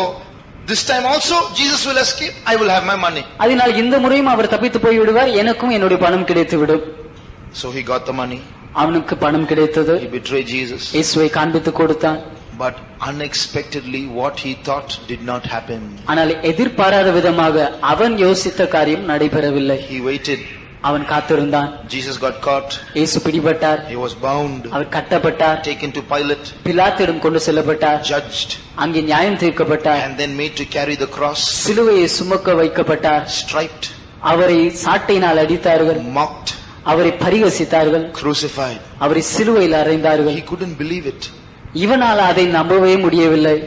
this time also Jesus will escape. I will have my money. அதனால் இந்த முறையும் அவர் தப்பித்து போய் விடுவார், எனக்கும் என்னுடைய பணம் கிடைத்து விடும். So he got the money. அவனுக்கு பணம் கிடைத்தது. He betrayed Jesus. இயேசுவை காண்பித்து கொடுத்தான். But unexpectedly what he thought did not happen. ஆனால் எதிர்பாராத விதமாக அவன் யோசித்த காரியம் நடைபெறவில்லை. He waited. அவன் காத்திருந்தான். Jesus got caught. இயேசு பிடிபட்டார். He was bound. Our கட்டப்பட்டார். Taken to Pilate. பிலாத்திடம் கொண்டு செல்லப்பட்டார். Judged. அங்கே நியாயம் தீர்க்கப்பட்டார். And then made to carry the cross. சிலுவையை சுமக்க வைக்கப்பட்டார். Striped. அவரை சாட்டையினால் அடித்தார்கள். Mocked. அவரை பரிகசித்தார்கள். Crucified. அவரை சிலுவையில் அறைந்தார்கள். He couldn't believe it. இவனால் அதை நம்பவே முடியவில்லை.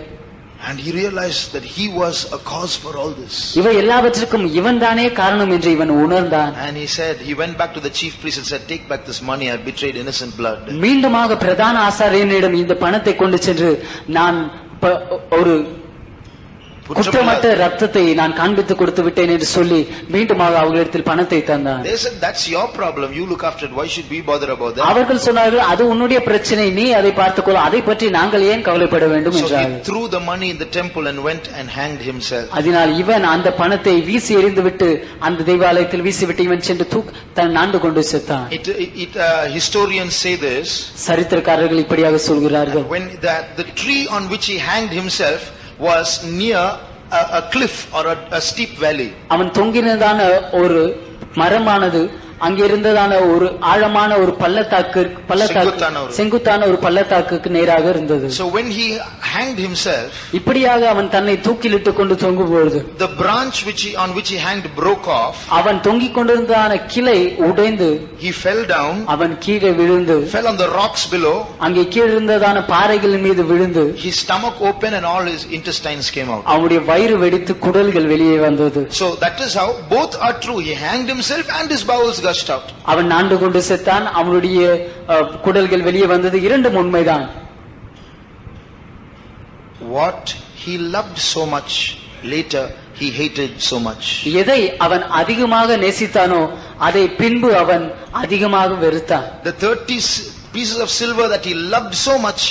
And he realized that he was a cause for all this. இவை எல்லாவற்றுக்கும் இவன் தானே காரணம் என்று இவன் உணர்ந்தான். And he said, he went back to the chief priest and said, take back this money, I betrayed innocent blood. மீண்டுமாக பிரதான ஆசாரியனிடம் இந்த பணத்தை கொண்டு சென்று நான் ஒரு குற்றமற்ற ரத்தத்தை நான் காண்பித்து கொடுத்து விட்டேன் என்று சொல்லி மீண்டுமாக அவர்களிடத்தில் பணத்தை தந்தான். They said, that's your problem, you look after it, why should we bother about that? அவர்கள் சொன்னார்கள், அது உன்னுடைய பிரச்சனை, நீ அதை பார்த்துக்கொள்ள, அதை பற்றி நாங்கள் ஏன் கவலைப்பட வேண்டும் So என்றார்கள். he threw the money in the temple and went and hanged himself. அதனால் இவன் அந்த பணத்தை வீசி எறிந்துவிட்டு அந்த தேவாலயத்தில் வீசிவிட்டு இவன் சென்று தன் நாண்டு கொண்டு செத்தான். Historians say this, சரித்திரக்காரர்கள் இப்படியாக சொல்கிறார்கள், when the tree on which he hanged himself was near a cliff or a steep valley. அவன் தொங்கினதான ஒரு மரமானது அங்கே இருந்ததான ஒரு ஆழமான ஒரு பள்ளத்தாக்கு செங்குத்தான ஒரு பள்ளத்தாக்குக்கு நேராக இருந்தது. So when he hanged himself, இப்படியாக அவன் தன்னை தூக்கிலிட்டு கொண்டு தொங்கும்போது the branch on which he hanged broke off. அவன் தொங்கிக் கொண்டிருந்ததான கிளை உடைந்து he fell down. அவன் கீழே விழுந்து fell on the rocks below. அங்கே கீழே இருந்ததான பாறைகளின் மீது விழுந்து his stomach opened and all his intestines came out. அவனுடைய வயிறு வெடித்து குடல்கள் வெளியே வந்தது. So that is how both are true. He hanged himself and his bowels gushed out. அவன் நாண்டு கொண்டு செத்தான், அவனுடைய குடல்கள் வெளியே வந்தது, இரண்டும் உண்மைதான். What he loved so much, later he hated so much. எதை அவன் அதிகமாக நேசித்தானோ அதை பின்பு அவன் அதிகமாக வெறுத்தான். The 30 pieces of silver that he loved so much,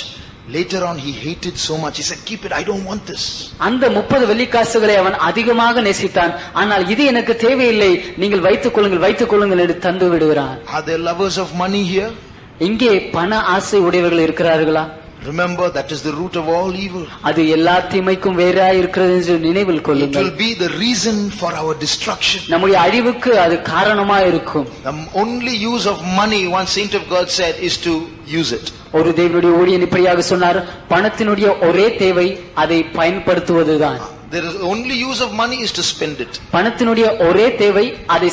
later on he hated so much. He said, keep it, I don't want this. அந்த 30 வெள்ளிக்காசுகளை அவன் அதிகமாக நேசித்தான், ஆனால் இது எனக்கு தேவையில்லை, நீங்கள் வைத்துக் கொள்ளுங்கள் என்று தந்து விடுகிறான். Are there lovers of money here? இங்கே பண ஆசை உடையவர்கள் இருக்கிறார்களா? Remember, that is the root of all evil. அது எல்லா தீமைக்கும் வேறாய் இருக்கிறது என்று நினைவில் It கொள்ளுங்கள். will be the reason for our destruction. நம்முடைய அழிவுக்கு அது காரணமா இருக்கும். The only use of money, one saint of God said, is to use it. ஒரு தேவனுடைய ஊழியன் இப்படியாக சொன்னார், பணத்தினுடைய ஒரே தேவை அதை பயன்படுத்துவதுதான். There is only use of money is to spend it. பணத்தினுடைய ஒரே தேவை அதை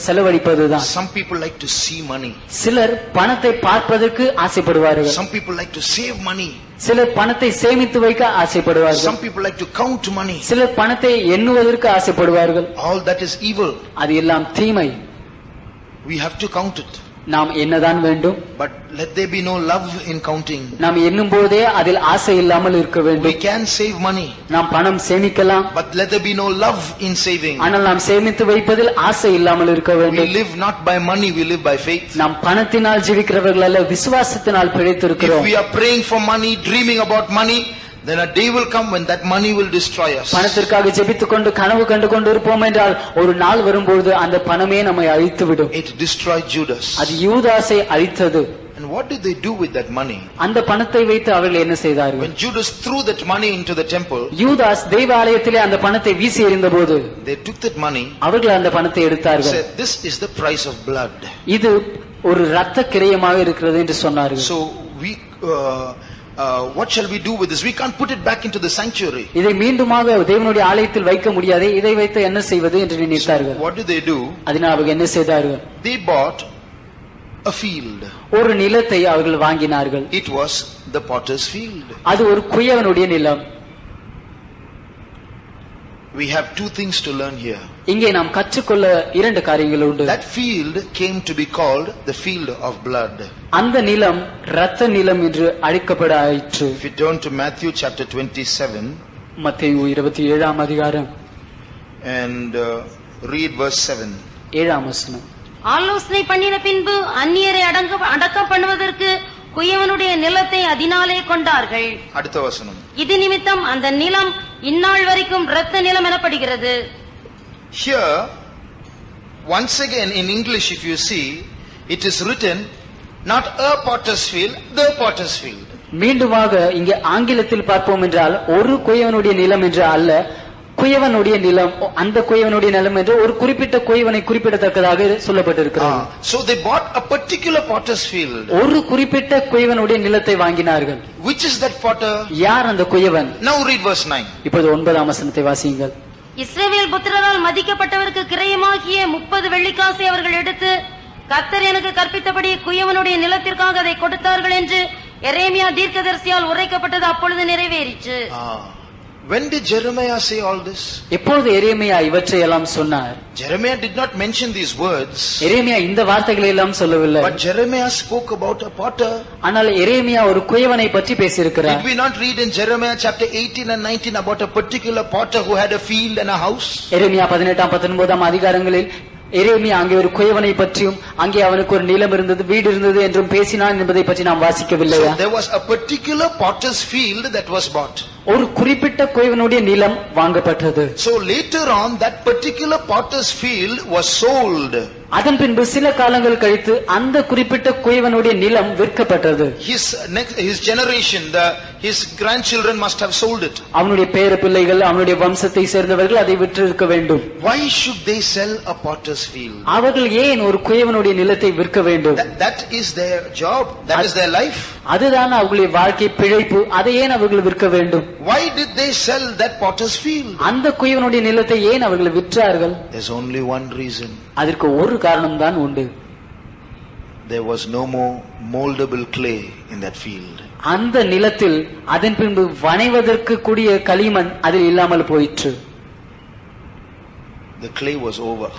செலவழிப்பதுதான். Some people like to see money. சிலர் பணத்தை பார்ப்பதற்கு ஆசைப்படுவார்கள். Some people like to save money. சிலர் பணத்தை சேமித்து வைக்க ஆசைப்படுவார்கள். Some people like to count money. சிலர் பணத்தை எண்ணுவதற்கு ஆசைப்படுவார்கள். All that is evil. அது எல்லாம் தீமை. We have to count it. நாம் என்னதான் வேண்டும்? But let there be no love in counting. நாம் எண்ணும் போதே அதில் ஆசை இல்லாமல் இருக்க We வேண்டும். can save money. நாம் பணம் சேமிக்கலாம், But let there be no love in saving. ஆனால் நாம் சேமித்து வைப்பதில் ஆசை இல்லாமல் இருக்க We வேண்டும். live not by money, we live by faith. நாம் பணத்தினால் ஜீவிக்கிறவர்கள் அல்ல, விசுவாசத்தினால் If பிழைத்திருக்கிறோம். we are praying for money, dreaming about money, then a day will come when that money will destroy us. பணத்திற்காக ஜெபித்துக் கொண்டு கனவு கண்டு கொண்டு இருப்போம் என்றால் ஒரு நாள் வரும்போது அந்த பணமே நம்மை அழித்து விடும். It destroyed Judas. அது யூதாசை அழித்தது. And what did they do with that money? அந்த பணத்தை வைத்து அவர்கள் என்ன செய்தார்கள்? When Judas threw that money into the temple, யூதாஸ் தேவாலயத்திலே அந்த பணத்தை வீசி எறிந்தபோது they took that money, அவர்கள் அந்த பணத்தை எடுத்தார்கள். said, this is the price of blood. இது ஒரு இரத்த கிரயமாக இருக்கிறது என்று சொன்னார்கள். So we what shall we do with this? We can't put it back into the sanctuary. இதை மீண்டுமாக தேவனுடைய ஆலயத்தில் வைக்க முடியாது, இதை வைத்து என்ன செய்வது என்று நினைத்தார்கள். What did they do? அதனால் அவர்கள் என்ன செய்தார்கள்? They bought a field. ஒரு நிலத்தை அவர்கள் வாங்கினார்கள். It was the potter's field. அது ஒரு குயவனுடைய நிலம். We have two things to learn here. இங்கே நாம் கற்றுக்கொள்ள இரண்டு காரியங்கள் உண்டு. That field came to be called the field of blood. அந்த நிலம் இரத்த நிலம் என்று அழைக்கப்பட ஆயிற்று. If you turn to Matthew chapter 27 மத்தேயு 27ஆம் அதிகாரம் and read verse 7. 7ஆம் வசனம். ஆலோசனை பண்ணின பின்பு அந்நியரை அடக்கம் பண்ணுவதற்கு குயவனுடைய நிலத்தை அதனாலே கொண்டார்கள். அடுத்த வசனம். இது நிமித்தம் அந்த நிலம் இந்நாள் வரைக்கும் இரத்த நிலம் எனப்படுகிறது. Here once again in English, if you see, it is written not a potter's field, the potter's field. மீண்டுமாக இங்கே ஆங்கிலத்தில் பார்ப்போம் என்றால் ஒரு குயவனுடைய நிலம் என்று அல்ல, குயவனுடைய நிலம், அந்த குயவனுடைய நிலம் என்று ஒரு குறிப்பிட்ட குயவனை குறிப்பிடத்தக்கதாக சொல்லப்பட்டிருக்கிறது. So they bought a particular potter's field. ஒரு குறிப்பிட்ட குயவனுடைய நிலத்தை வாங்கினார்கள். Which is that potter? யார் அந்த குயவன்? Now read verse 9. இப்போது 9ஆம் வசனத்தை வாசியுங்கள். இஸ்ரவேல் புத்திரரால் மதிக்கப்பட்டவருக்கு கிரயமாகிய 30 வெள்ளிக்காசை அவர்கள் எடுத்து கர்த்தர் எனக்கு கற்பித்தபடி குயவனுடைய நிலத்திற்காக அதை கொடுத்தார்கள் என்று எரேமியா தீர்க்கதரிசியால் உரைக்கப்பட்டது அப்பொழுது நிறைவேறிற்று. When did Jeremiah say all this? எப்பொழுது எரேமியா இவற்றை எல்லாம் சொன்னார்? Jeremiah did not mention these words. எரேமியா இந்த வார்த்தைகளை எல்லாம் சொல்லவில்லை. But Jeremiah spoke about a potter. ஆனால் எரேமியா ஒரு குயவனை பற்றி பேசியிருக்கிறார். Did we not read in Jeremiah chapter 18 and 19 about a particular potter who had a field and a house? எரேமியா 18-19 அதிகாரங்களில் எரேமியா அங்கே ஒரு குயவனை பற்றியும் அங்கே அவனுக்கு ஒரு நிலம் இருந்தது, வீடு இருந்தது என்றும் பேசினான் என்பதை பற்றி நாம் வாசிக்கவில்லையா? So there was a particular potter's field that was bought. ஒரு குறிப்பிட்ட குயவனுடைய நிலம் வாங்கப்பட்டது. So later on that particular potter's field was sold. அதன் பின்பு சில காலங்கள் கழித்து அந்த குறிப்பிட்ட குயவனுடைய நிலம் விற்கப்பட்டது. His generation, his grandchildren must have sold it. அவனுடைய பேர பிள்ளைகள், அவனுடைய வம்சத்தை சேர்ந்தவர்கள் அதை விற்றிருக்க வேண்டும். Why should they sell a potter's field? அவர்கள் ஏன் ஒரு குயவனுடைய நிலத்தை விற்க வேண்டும்? That is their job, that is their life. அதுதான் அவர்களுடைய வாழ்க்கை பிழைப்பு. அதை ஏன் அவர்கள் விற்க வேண்டும்? Why did they sell that potter's field? அந்த குயவனுடைய நிலத்தை ஏன் அவர்கள் விற்றார்கள்? There's only one reason. அதற்கு ஒரு காரணம் தான் உண்டு. There was no more moldable clay in that field. அந்த நிலத்தில் அதன் பின்பு வணைவதற்கு கூடிய களிமண் அதில் இல்லாமல் போயிற்று. The clay was over.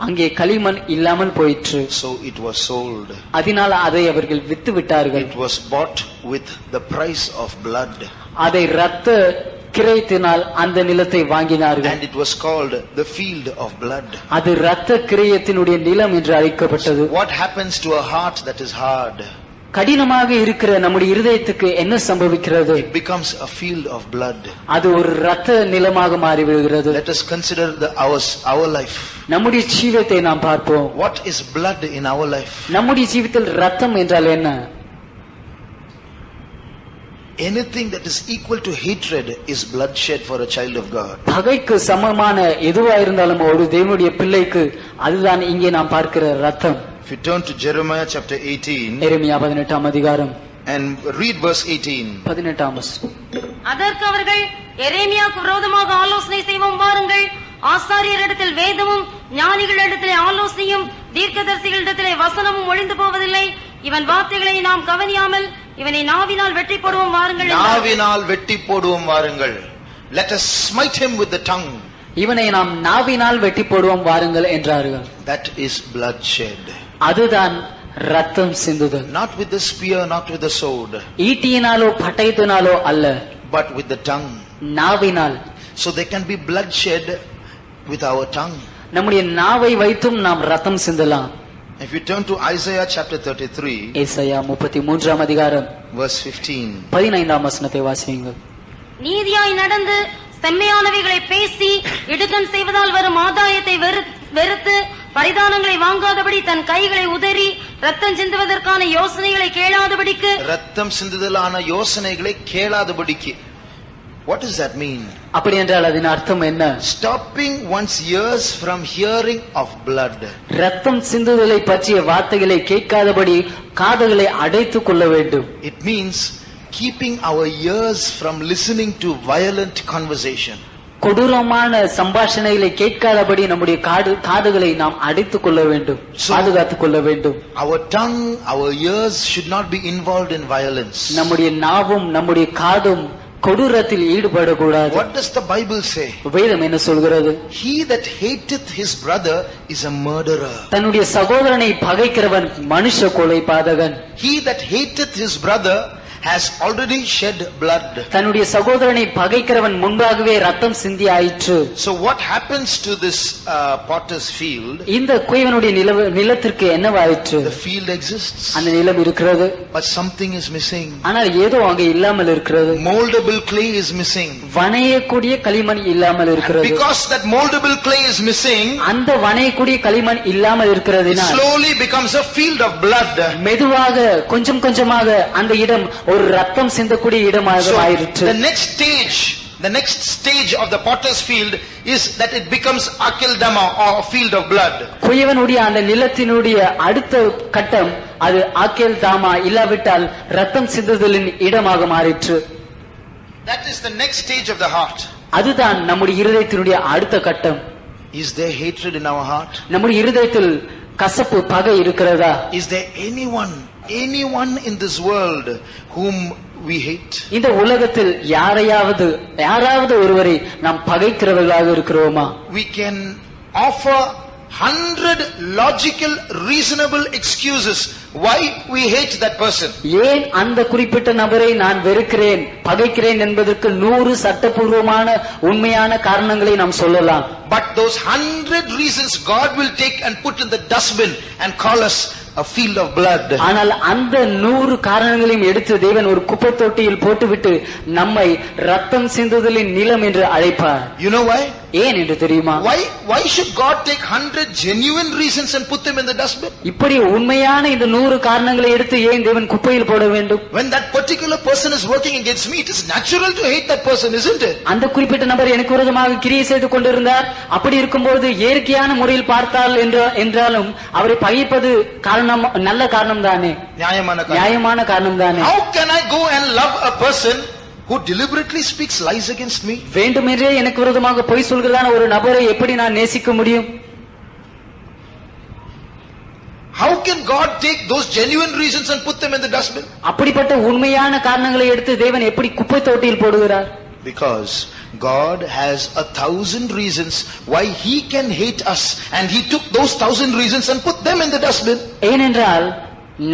அங்கே களிமண் இல்லாமல் போயிற்று. So it was sold. அதனால் அதை அவர்கள் வித்து விட்டார்கள். It was bought with the price of blood. அதை இரத்த கிரயத்தினால் அந்த நிலத்தை வாங்கினார்கள். And it was called the field of blood. அது இரத்த கிரயத்தினுடைய நிலம் என்று அழைக்கப்பட்டது. What happens to a heart that is hard? கடினமாக இருக்கிற நம்முடைய இருதயத்துக்கு என்ன சம்பவிக்கிறது? It becomes a field of blood. அது ஒரு இரத்த நிலமாக மாறிவிடுகிறது. Let us consider our life. நம்முடைய ஜீவிதத்தை நாம் பார்ப்போம். What is blood in our life? நம்முடைய ஜீவிதத்தில் இரத்தம் என்றால் என்ன? Anything that is equal to hatred is bloodshed for a child of God. பகைக்கு சமமான எதுவா இருந்தாலும் ஒரு தேவனுடைய பிள்ளைக்கு அதுதான் இங்கே நாம் பார்க்கிற இரத்தம். If you turn to Jeremiah chapter 18 எரேமியா 18 அதிகாரம் and read verse 18. 18 வசனம். அதற்கு அவர்கள் எரேமியாவுக்கு விரோதமாக ஆலோசனை செய்வோம் வாருங்கள். ஆசாரியரிடத்தில் வேதமும் ஞானிகளிடத்திலே ஆலோசனையும் தீர்க்கதரிசிகளிடத்திலே வசனமும் ஒழிந்து போவதில்லை. இவன் வார்த்தைகளை நாம் கவனியாமல் இவனை நாவினால் வெட்டி போடுவோம் வாருங்கள். நாவினால் வெட்டி போடுவோம் வாருங்கள். Let us smite him with the tongue. இவனை நாம் நாவினால் வெட்டி போடுவோம் வாருங்கள் என்றார்கள். That is bloodshed. அதுதான் ரத்தம் சிந்துதல். Not with the spear, not with the sword, ஈட்டியினாலோ பட்டயத்தினாலோ அல்ல, but with the tongue. நாவினால். So there can be bloodshed with our tongue. நம்முடைய நாவை வைத்தும் நாம் ரத்தம் சிந்தலாம். If you turn to Isaiah chapter 33 ஏசாயா 33 அதிகாரம் verse 15. 15 வசனத்தை வாசியுங்கள். நீதியாய் நடந்து செம்மையானவைகளை பேசி இடுக்கண் செய்வதால் வரும் ஆதாயத்தை வெறுத்து பரிதானங்களை வாங்காதபடி தன் கைகளை உதறி ரத்தம் சிந்துவதற்கான யோசனைகளை கேளாதபடிக்கு. ரத்தம் சிந்துதலான யோசனைகளை கேளாதபடிக்கு. What does that mean? அப்படி என்றால் அதன் அர்த்தம் என்ன? Stopping one's ears from hearing of blood. ரத்தம் சிந்துதலை பற்றிய வார்த்தைகளை கேட்காதபடி காதுகளை அடைத்துக் கொள்ள வேண்டும். It means keeping our ears from listening to violent conversation. கொடூரமான சம்பாஷணைகளை கேட்காதபடி நம்முடைய காதுகளை நாம் அடைத்துக் கொள்ள வேண்டும், பாதுகாத்துக் கொள்ள வேண்டும். Our tongue, our ears should not be involved in violence. நம்முடைய நாவும் நம்முடைய காதும் கொடூரத்தில் ஈடுபடக்கூடாது. What does the Bible say? வேதம் என்ன சொல்கிறது? He that hateth his brother is a murderer. தன்னுடைய சகோதரனை பகைக்கிறவன் மனுஷ கொலை பாதகன். He that hateth his brother has already shed blood. தன்னுடைய சகோதரனை பகைக்கிறவன் முன்பாகவே ரத்தம் சிந்தி ஆயிற்று. So what happens to this potter's field? இந்த குயவனுடைய நிலத்திற்கு என்னவாயிற்று? The field exists, அந்த நிலம் இருக்கிறது, but something is missing. ஆனால் ஏதோ அங்கே இல்லாமல் இருக்கிறது. Moldable clay is missing. வணையக்கூடிய களிமண் இல்லாமல் இருக்கிறது. Because that moldable clay is missing, அந்த வணையக்கூடிய களிமண் இல்லாமல் இருக்கிறதினால் slowly becomes a field of blood. மெதுவாக கொஞ்சம் கொஞ்சமாக அந்த இடம் ஒரு ரத்தம் சிந்தக்கூடிய இடமாக ஆயிற்று. The next stage of the potter's field is that it becomes akeldama, or a field of blood. குயவனுடைய அந்த நிலத்தினுடைய அடுத்த கட்டம் அது ஆக்கேல்தாமா, இல்லாவிட்டால் ரத்தம் சிந்துதலின் இடமாக மாறிற்று. That is the next stage of the heart. அதுதான் நம்முடைய இருதயத்தினுடைய அடுத்த கட்டம். Is there hatred in our heart? நம்முடைய இருதயத்தில் கசப்பு, பகை இருக்கிறதா? Is there anyone in this world whom we hate? இந்த உலகத்தில் யாராவது ஒருவரை நாம் பகைக்கிறவர்களாக இருக்கிறோமா? We can offer 100 logical, reasonable excuses why we hate that person. ஏன் அந்த குறிப்பிட்ட நபரை நான் வெறுக்கிறேன், பகைக்கிறேன் என்பதற்கு 100 சட்டபூர்வமான உண்மையான காரணங்களை நாம் சொல்லலாம். But those 100 reasons God will take and put in the dustbin and call us a field of blood. ஆனால் அந்த 100 காரணங்களையும் எடுத்து தேவன் ஒரு குப்பை தொட்டியில் போட்டுவிட்டு நம்மை ரத்தம் சிந்துதலின் நிலம் என்று அழைப்பார். You know why? ஏன் என்று தெரியுமா? Why should God take 100 genuine reasons and put them in the dustbin? இப்படி உண்மையான இந்த 100 காரணங்களை எடுத்து ஏன் தேவன் குப்பையில் போட வேண்டும்? When that particular person is working against me, it is natural to hate that person, isn't it? அந்த குறிப்பிட்ட நபர் எனக்கு விரோதமாக கிரியை செய்து கொண்டிருந்தார். அப்படி இருக்கும்போது இயற்கையான முறையில் பார்த்தால் என்றாலும் அவரை பகைப்பது நல்ல காரணம் தானே, நியாயமான காரணம் தானே. How can I go and love a person who deliberately speaks lies against me? வேண்டுமென்றே எனக்கு விரோதமாக பொய் சொல்கிறதான ஒரு நபரை எப்படி நான் நேசிக்க முடியும்? How can God take those genuine reasons and put them in the dustbin? அப்படிப்பட்ட உண்மையான காரணங்களை எடுத்து தேவன் எப்படி குப்பை தொட்டியில் போடுகிறார்? Because God has 1,000 reasons why He can hate us, and He took those 1,000 reasons and put them in the dustbin. ஏனென்றால்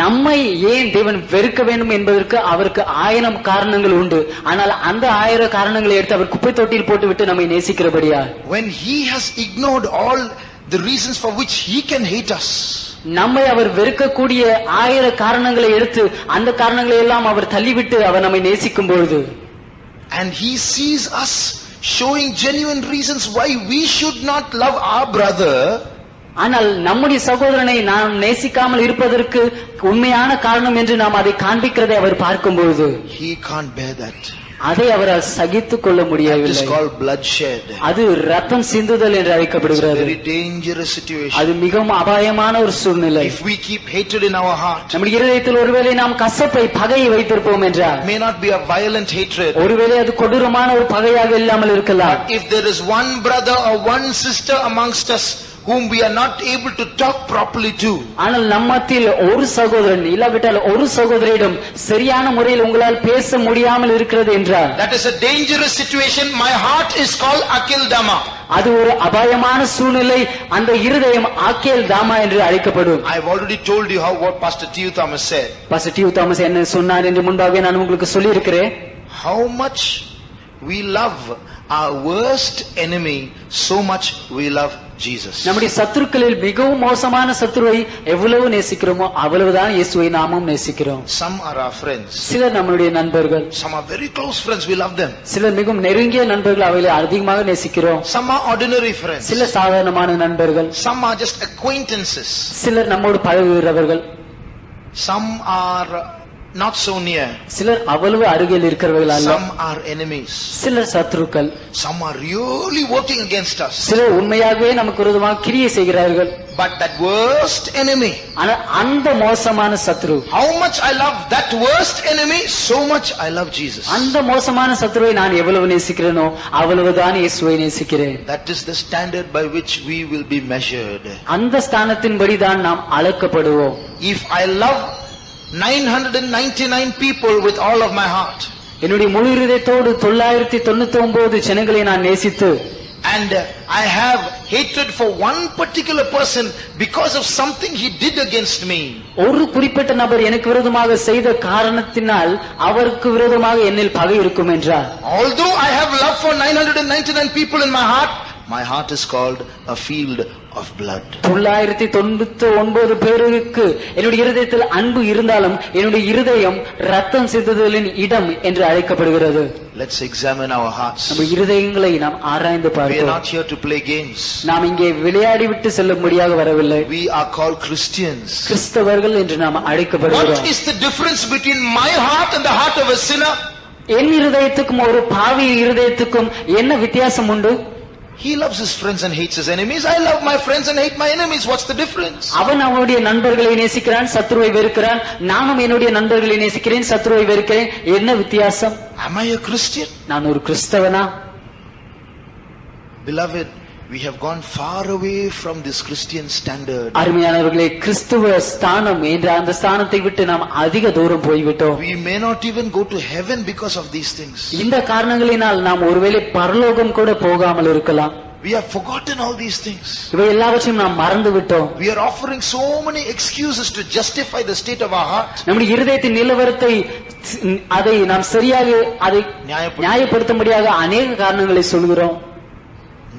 நம்மை ஏன் தேவன் வெறுக்க வேண்டும் என்பதற்கு அவருக்கு 1000 காரணங்கள் உண்டு. ஆனால் அந்த 1000 காரணங்களை எடுத்து அவர் குப்பை தொட்டியில் போட்டுவிட்டு நம்மை நேசிக்கிறபடியா. When He has ignored all the reasons for which He can hate us, நம்மை அவர் வெறுக்கக்கூடிய 1000 காரணங்களை எடுத்து அந்த காரணங்களை எல்லாம் அவர் தள்ளிவிட்டு அவர் நம்மை நேசிக்கும் பொழுது, and He sees us showing genuine reasons why we should not love our brother, ஆனால் நம்முடைய சகோதரனை நாம் நேசிக்காமல் இருப்பதற்கு உண்மையான காரணம் என்று நாம் அதை காண்பிக்கிறதை அவர் பார்க்கும்போது He can't bear that. அதை அவரால் சகித்துக் கொள்ள முடியவில்லை. It is called bloodshed. அது ரத்தம் சிந்துதல் என்று அழைக்கப்படுகிறது. Very dangerous situation. அது மிகவும் அபாயமான ஒரு சூழ்நிலை. If we keep hatred in our heart, நம்முடைய இதயத்தில் ஒருவேளை நாம் கசப்பை, பகையை வைத்திருப்போம் என்றால், may not be a violent hatred, ஒருவேளை அது கொடூரமான ஒரு பகையாக இல்லாமல் இருக்கலாம். if there is one brother or one sister amongst us whom we are not able to talk properly to, ஆனால் நம்மத்தில் ஒரு சகோதரன் இல்லாவிட்டால் ஒரு சகோதரியிடம் சரியான முறையில் உங்களால் பேச முடியாமல் இருக்கிறது என்றால், that is a dangerous situation. My heart is called Akildama. அது ஒரு அபாயமான சூழ்நிலை. அந்த இருதயம் ஆக்கேல் தாமா என்று அழைக்கப்படும். I have already told you what Pastor T.U. Thomas said. Pastor T U. Thomas என்ன சொன்னார் என்று முன்பாகவே நான் உங்களுக்கு சொல்லி இருக்கிறேன். How much we love our worst enemy, so much we love Jesus. நம்முடைய சத்துருக்களில் மிகவும் மோசமான சத்துருவை எவ்வளவு நேசிக்கிறோமோ அவ்வளவுதான் இயேசுவை நாமும் நேசிக்கிறோம். Some are our friends. சிலர் நம்முடைய நண்பர்கள். Some are very close friends, we love them. சிலர் மிகவும் நெருங்கிய நண்பர்கள், அவைகளை அதிகமாக நேசிக்கிறோம். Some are ordinary friends. சிலர் சாதாரணமான நண்பர்கள். Some are just acquaintances. சிலர் நம்மோடு பழகுகிறவர்கள். Some are not so near. சிலர் அவ்வளவு அருகில் இருக்கிறவர்கள் அல்ல. Some are enemies. சிலர் சத்துருக்கள். Some are really working against us. சிலர் உண்மையாகவே நமக்கு விரோதமாக கிரியை செய்கிறார்கள். But that worst enemy, ஆனால் அந்த மோசமான சத்துரு, how much I love that worst enemy, so much I love Jesus. அந்த மோசமான சத்துருவை நான் எவ்வளவு நேசிக்கிறேனோ அவ்வளவுதான் இயேசுவை நேசிக்கிறேன். That is the standard by which we will be measured. அந்த ஸ்தானத்தின்படி தான் நாம் அளக்கப்படுவோம். If I love 999 people with all of my heart, என்னுடைய முழு இதயத்தோடு 999 ஜனங்களை நான் நேசித்து, and I have hatred for one particular person because of something he did against me, ஒரு குறிப்பிட்ட நபர் எனக்கு விரோதமாக செய்த காரணத்தினால் அவருக்கு விரோதமாக என்னில் பகை இருக்கும் என்றார், although I have love for 999 people in my heart is called a field of blood. 999 பேருக்கு என்னுடைய இருதயத்தில் அன்பு இருந்தாலும் என்னுடைய இருதயம் ரத்தம் சிந்துதலின் இடம் என்று அழைக்கப்படுகிறது. Let's examine our hearts. நம்ம இருதயங்களை நாம் ஆராய்ந்து We are பார்ப்போம். not here to play games. நாம் இங்கே விளையாடி விட்டு செல்லும்படியாக வரவில்லை. We are called Christians. கிறிஸ்தவர்கள் என்று நாம் What அழைக்கப்படுகிறோம். is the difference between my heart and the heart of a sinner? என் இருதயத்துக்கும் ஒரு பாவி இருதயத்துக்கும் என்ன வித்தியாசம் உண்டு? He loves his friends and hates his enemies. I love my friends and hate my enemies. What's the difference? அவன் அவனுடைய நண்பர்களை நேசிக்கிறான், சத்ருவை வெறுக்கிறான். நானும் என்னுடைய நண்பர்களை நேசிக்கிறேன், சத்ருவை வெறுக்கிறேன். என்ன வித்தியாசம்? Am I a Christian? நான் ஒரு கிறிஸ்தவனா? Beloved, We have gone far away from this Christian standard. அருமையானவர்களே, கிறிஸ்துவ ஸ்தானம் என்ற அந்த ஸ்தானத்தை விட்டு நாம் அதிக தூரம் போய்விட்டோம். We may not even go to heaven because of these things. இந்த காரணங்களினால் நாம் ஒருவேளை பரலோகம் கூட போகாமல் இருக்கலாம். We have forgotten all these things. இவை எல்லாவற்றையும் நாம் மறந்து விட்டோம். We are offering so many excuses to justify the state of our heart. நம்முடைய இருதயத்தின் நிலவரத்தை அதை நாம் சரியாக அதை நியாயப்படுத்தும்படியாக அநேக காரணங்களை சொல்கிறோம்.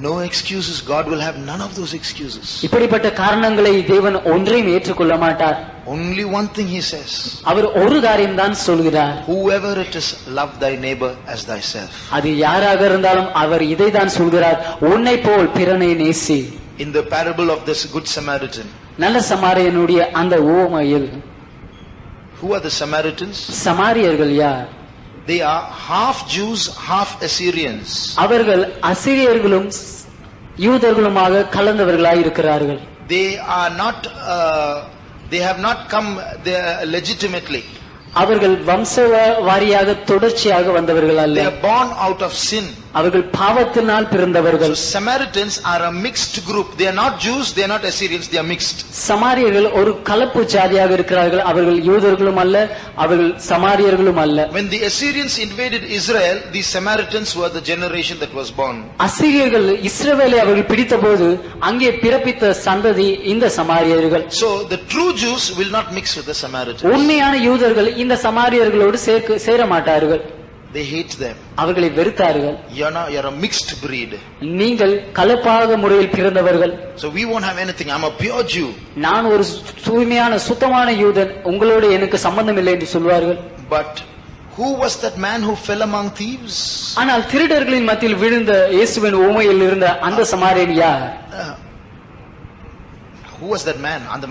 No excuses. God will have none of those excuses. இப்படிப்பட்ட காரணங்களை தேவன் ஒன்றையும் ஏற்றுக்கொள்ள மாட்டார். Only one thing he says. அவர் ஒரு காரியம் தான் சொல்கிறார். Whoever it is, love thy neighbor as thyself. அது யாராக இருந்தாலும் அவர் இதை தான் சொல்கிறார், உன்னை போல் பிறனை நேசி. In the parable of this good Samaritan, நல்ல சமாரியனுடைய அந்த உவமையில் who are the Samaritans? சமாரியர்கள் யார்? They are half Jews, half Assyrians. அவர்கள் அசிரியர்களும் யூதர்களுமாக கலந்தவர்களாய் இருக்கிறார்கள். They are not they have not come there legitimately. அவர்கள் வம்ச வாரியாக தொடர்ச்சியாக வந்தவர்கள் அல்ல. They are born out of sin. அவர்கள் பாவத்தினால் பிறந்தவர்கள். So Samaritans are a mixed group. They are not Jews, they are not Assyrians, they are mixed. சமாரியர்கள் ஒரு கலப்பு ஜாதியாக இருக்கிறார்கள். அவர்கள் யூதர்களும் அல்ல, அவர்கள் சமாரியர்களும் அல்ல. When the Assyrians invaded Israel, the Samaritans were the generation that was born. அசீரியர்கள் இஸ்ரவேலை அவர்கள் பிடித்தபோது அங்கே பிறப்பித்த சந்ததி இந்த சமாரியர்கள். So the true Jews will not mix with the Samaritans. உண்மையான யூதர்கள் இந்த சமாரியர்களோடு சேர மாட்டார்கள். They hate them. அவர்களை வெறுத்தார்கள். You're a mixed breed. நீங்கள் கலப்பாக முறையில் பிறந்தவர்கள். So we won't have anything. I'm a pure Jew. நான் ஒரு தூய்மையான சுத்தமான யூதன், உங்களோடு எனக்கு சம்பந்தம் இல்லை என்று சொல்வார்கள். But who was that man who fell among thieves? ஆனால் திருடர்களின் மத்தியில் விழுந்த இயேசுவின் உவமையில் இருந்த அந்த சமாரியன் யார்? Who was that man? அந்த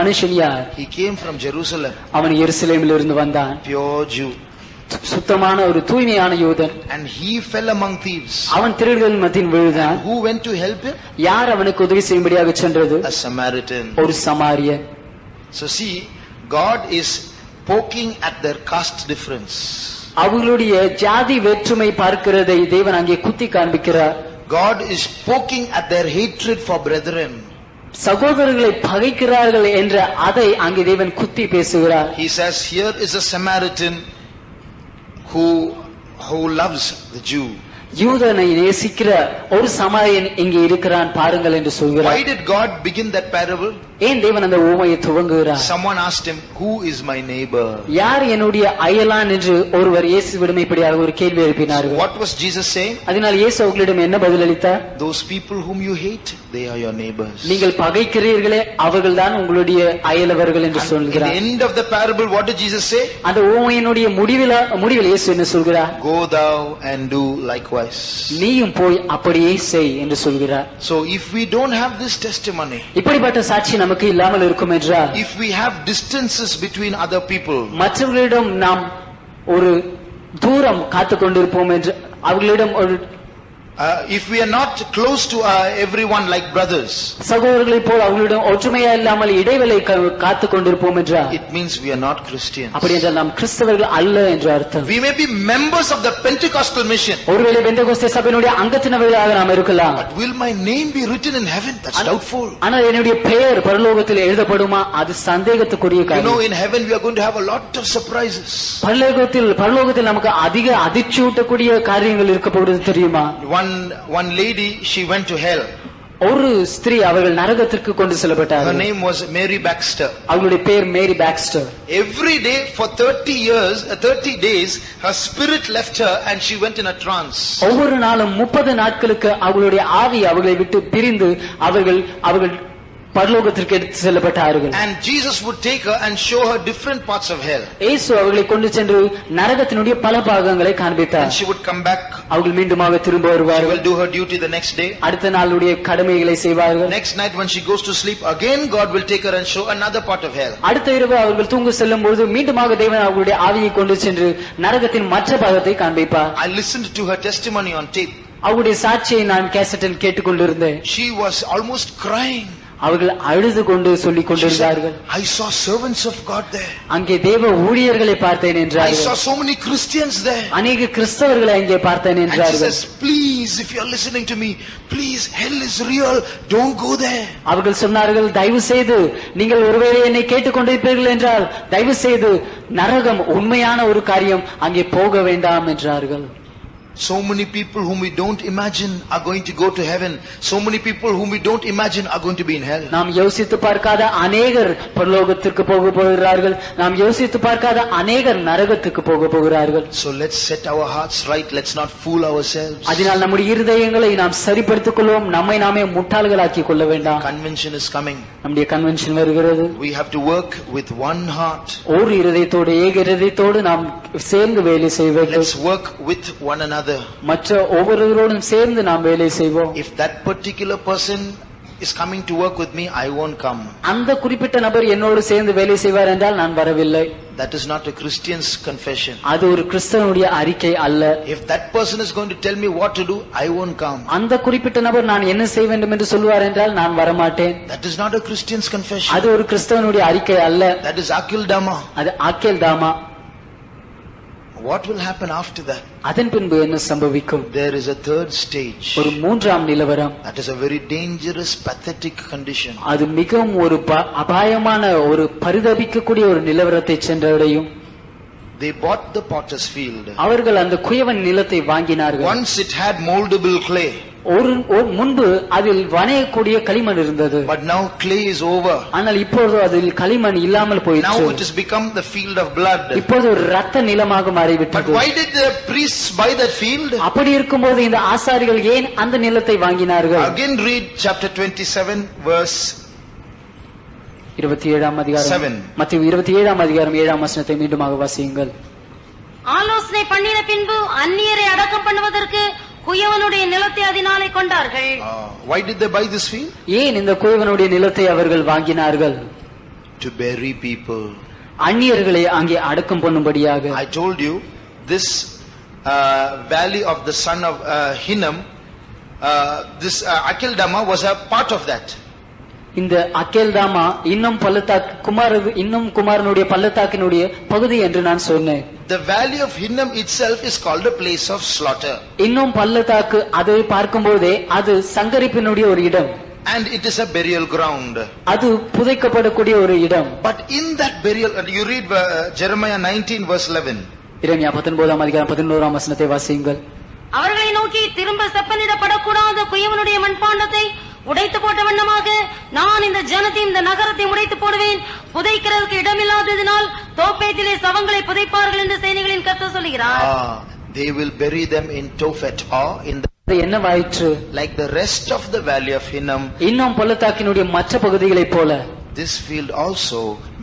மனுஷன் யார்? He came from Jerusalem. அவன் எருசலேமில் இருந்து வந்தான். Pure Jew. சுத்தமான ஒரு தூய்மையான யூதன். And he fell among thieves. அவன் திருடர்களின் மத்தியில் விழுந்தான். Who went to help him? யார் அவனுக்கு உதவி செய்யும்படியாக சென்றது? A Samaritan. ஒரு சமாரியன். So see, God is poking at their caste difference. அவர்களுடைய ஜாதி வேற்றுமை பார்க்கிறதை தேவன் அங்கே குத்தி காண்பிக்கிறார். God is poking at their hatred for brethren. சகோதரர்களை பகைக்கிறார்கள் என்ற அதை அங்கே தேவன் குத்தி பேசுகிறார். He says, here is a Samaritan who loves the Jew. யூதனை நேசிக்கிற ஒரு சமாரியன் இங்கே இருக்கிறான் பாருங்கள் என்று சொல்கிறார். Why did God begin that parable? ஏன் தேவன் அந்த உவமையை துவங்குகிறார்? Someone asked him, who is my neighbor? யார் என்னுடைய அயலான் என்று ஒருவர் இயேசுவிடம் இப்படியாக ஒரு கேள்வி எழுப்பினார்கள். What was Jesus saying? அதனால் இயேசு அவர்களிடம் என்ன பதிலளித்தார்? Those people whom you hate, they are your neighbors. நீங்கள் பகைக்கிறீர்களே அவர்கள்தான் உங்களுடைய அயலவர்கள் என்று At சொல்கிறார். the end of the parable, what did Jesus say? அந்த உவமையினுடைய முடிவில் இயேசு என்ன சொல்கிறார்? Go thou and do likewise. நீயும் போய் அப்படியே செய் என்று சொல்கிறார். So if we don't have this testimony, இப்படிப்பட்ட சாட்சி நமக்கு இல்லாமல் இருக்கும் என்றால், if we have distances between other people, மற்றவர்களிடம் நாம் ஒரு தூரம் காத்துக் கொண்டிருப்போம் என்று அவர்களிடம் ஒரு if we are not close to everyone like brothers, சகோதரர்களைப் போல் அவர்களிடம் ஒற்றுமையா இல்லாமல் இடைவெளி காத்துக் கொண்டிருப்போம் என்றால், it means we are not Christians. அப்படி என்றால் நாம் கிறிஸ்தவர்கள் அல்ல என்று அர்த்தம். We may be members of the Pentecostal mission, ஒருவேளை பெந்தெகோஸ்தே சபையினுடைய அங்கத்தினர்களாக நாம் இருக்கலாம். but will my name be written in heaven? That's doubtful. ஆனால் என்னுடைய பெயர் பரலோகத்தில் எழுதப்படுமா? அது சந்தேகத்துக்குரிய You know, காரியம். in heaven we are going to have a lot of surprises. பரலோகத்தில் நமக்கு அதிக அதிர்ச்சியூட்டக்கூடிய காரியங்கள் இருக்க போகிறது தெரியுமா? One lady, she went to hell. ஒரு ஸ்திரீ அவர்கள் நரகத்திற்கு கொண்டு Her செல்லப்பட்டார்கள். name was Mary Baxter. அவளுடைய பெயர் மேரி Boxster. Every day for 30 days, her spirit left her and she went in a trance. ஒவ்வொரு நாளும் 30 நாட்களுக்கு அவளுடைய ஆவி அவர்களை விட்டு பிரிந்து அவர்கள் பரலோகத்திற்கு எடுத்து செல்லப்பட்டார்கள். And Jesus would take her and show her different parts of hell. இயேசு அவர்களை கொண்டு சென்று நரகத்தினுடைய பல பாகங்களை காண்பித்தார். And she would come back. அவர்கள் மீண்டுமாக திரும்ப She வருவார்கள். will do her duty the next day. அடுத்த நாளுடைய கடமைகளை செய்வார்கள். Next night when she goes to sleep, again God will take her and show another part of hell. அடுத்த இரவு அவர்கள் தூங்க செல்லும் பொழுது மீண்டுமாக தேவன் அவர்களுடைய ஆவியை கொண்டு சென்று நரகத்தின் மற்ற பாகத்தை காண்பிப்பார். I listened to her testimony on tape. அவருடைய சாட்சியை நான் கேசட்டில் கேட்டுக்கொண்டிருந்தேன். She was almost crying. அவர்கள் அழுது கொண்டு சொல்லிக் கொண்டிருந்தார்கள். I saw servants of God there. அங்கே தேவ ஊழியர்களை பார்த்தேன் I என்றார்கள். saw so many Christians there. அநேக கிறிஸ்தவர்களை அங்கே பார்த்தேன் And she என்றார்கள். says, please please, if you are listening to me, please, hell is real, don't go there. அவர்கள் சொன்னார்கள், தயவு செய்து நீங்கள் ஒருவேளை என்னை கேட்டுக்கொண்டிருப்பீர்கள் என்றால் தயவு செய்து நரகம் உண்மையான ஒரு காரியம், அங்கே போக வேண்டாம் என்றார்கள். So many people whom we don't imagine are going to go to heaven. So many people whom we don't imagine are going to be in hell. நாம் யோசித்து பார்க்காத அநேகர் பரலோகத்திற்கு போக போகிறார்கள். நாம் யோசித்து பார்க்காத அநேகர் நரகத்துக்கு போக போகிறார்கள். So let's set our hearts right. Let's not fool ourselves. அதனால் நம்முடைய இருதயங்களை நாம் சரிப்படுத்திக் கொள்வோம். நம்மை நாமே முட்டாள்களாக்கி கொள்ள வேண்டாம். Convention is coming. நம்முடைய கன்வென்ஷன் வருகிறது. We have to work with one heart. ஒரு இருதயத்தோடு, ஏக இருதயத்தோடு நாம் சேர்ந்து வேலை செய்ய வேண்டும். Let's work with one another. மற்ற ஒவ்வொருவரோடும் சேர்ந்து நாம் வேலை செய்வோம். If that particular person is coming to work with me, I won't come. அந்த குறிப்பிட்ட நபர் என்னோடு சேர்ந்து வேலை செய்வார் என்றால் நான் வரவில்லை. That is not a Christian's confession. அது ஒரு கிறிஸ்தவனுடைய அறிக்கை அல்ல. If that person is going to tell me what to do, I won't come. அந்த குறிப்பிட்ட நபர் நான் என்ன செய்ய வேண்டும் என்று சொல்வார் என்றால் நான் வரமாட்டேன். That is not a Christian's confession. அது ஒரு கிறிஸ்தவனுடைய அறிக்கை அல்ல. That is Akildama. அது ஆக்கேல்தாமா. What will happen after that? அதன் பின்பு என்ன சம்பவிக்கும்? There is a third stage. ஒரு மூன்றாம் நிலவரம். That is a very dangerous, pathetic condition. அது மிகவும் ஒரு அபாயமான, ஒரு பரிதபிக்கக்கூடிய ஒரு நிலவரத்தை சென்றடையும். They bought the potter's field. அவர்கள் அந்த குயவன் நிலத்தை வாங்கினார்கள். Once it had moldable clay. முன்பு அதில் வணையக்கூடிய களிமண் இருந்தது. But now clay is over. ஆனால் இப்போது அதில் களிமண் இல்லாமல் போயிற்று. Now it has become the field of blood. இப்போது ஒரு இரத்த நிலமாக மாறிவிட்டது. But why did the priests buy that field? அப்படி இருக்கும்போது இந்த ஆசாரிகள் ஏன் அந்த நிலத்தை வாங்கினார்கள்? Again read chapter 27 verse 27 அதிகாரம். மத்தேயு 27 அதிகாரம் 7 வசனத்தை மீண்டுமாக வாசியுங்கள். ஆலோசனை பண்ணின பின்பு அந்நியரை அடக்கம் பண்ணுவதற்கு குயவனுடைய நிலத்தை அதனாலே கொண்டார்கள். Why did they buy this field? ஏன் இந்த குயவனுடைய நிலத்தை அவர்கள் வாங்கினார்கள்? To bury people. அந்நியர்களை அங்கே அடக்கம் பண்ணும்படியாக. I told you this valley of the son of Hinnom, this Akeldama was a part of that. இந்த அக்கேல்தாமா இன்னும் குமாரனுடைய பள்ளத்தாக்கினுடைய பகுதி என்று நான் சொன்னேன். The valley of Hinnom itself is called a place of slaughter. இன்னும் பள்ளத்தாக்கு அதை பார்க்கும்போதே அது சங்கரிப்பினுடைய ஒரு இடம். And it is a burial ground. அது புதைக்கப்படக்கூடிய ஒரு இடம். But in that burial, you read Jeremiah 19 verse 11. எரேமியா 19 அதிகாரம் 11 வசனத்தை வாசியுங்கள். அவர்களை நோக்கி, திரும்ப செப்பனிடப்படக்கூடாத குயவனுடைய மண்பாண்டத்தை உடைத்து போட்ட வண்ணமாக நான் இந்த ஜனத்தை, இந்த நகரத்தை உடைத்து போடுவேன். புதைக்கிறதுக்கு இடமில்லாததினால் தோப்பேத்திலே சவங்களை புதைப்பார்கள் என்று சேனைகளின் கர்த்தர் சொல்கிறார். They will bury them in Tophet or in the என்னவாயிற்று? Like the rest of the valley of Hinnom, இன்னும் பள்ளத்தாக்கினுடைய மற்ற பகுதிகளைப் போல this field also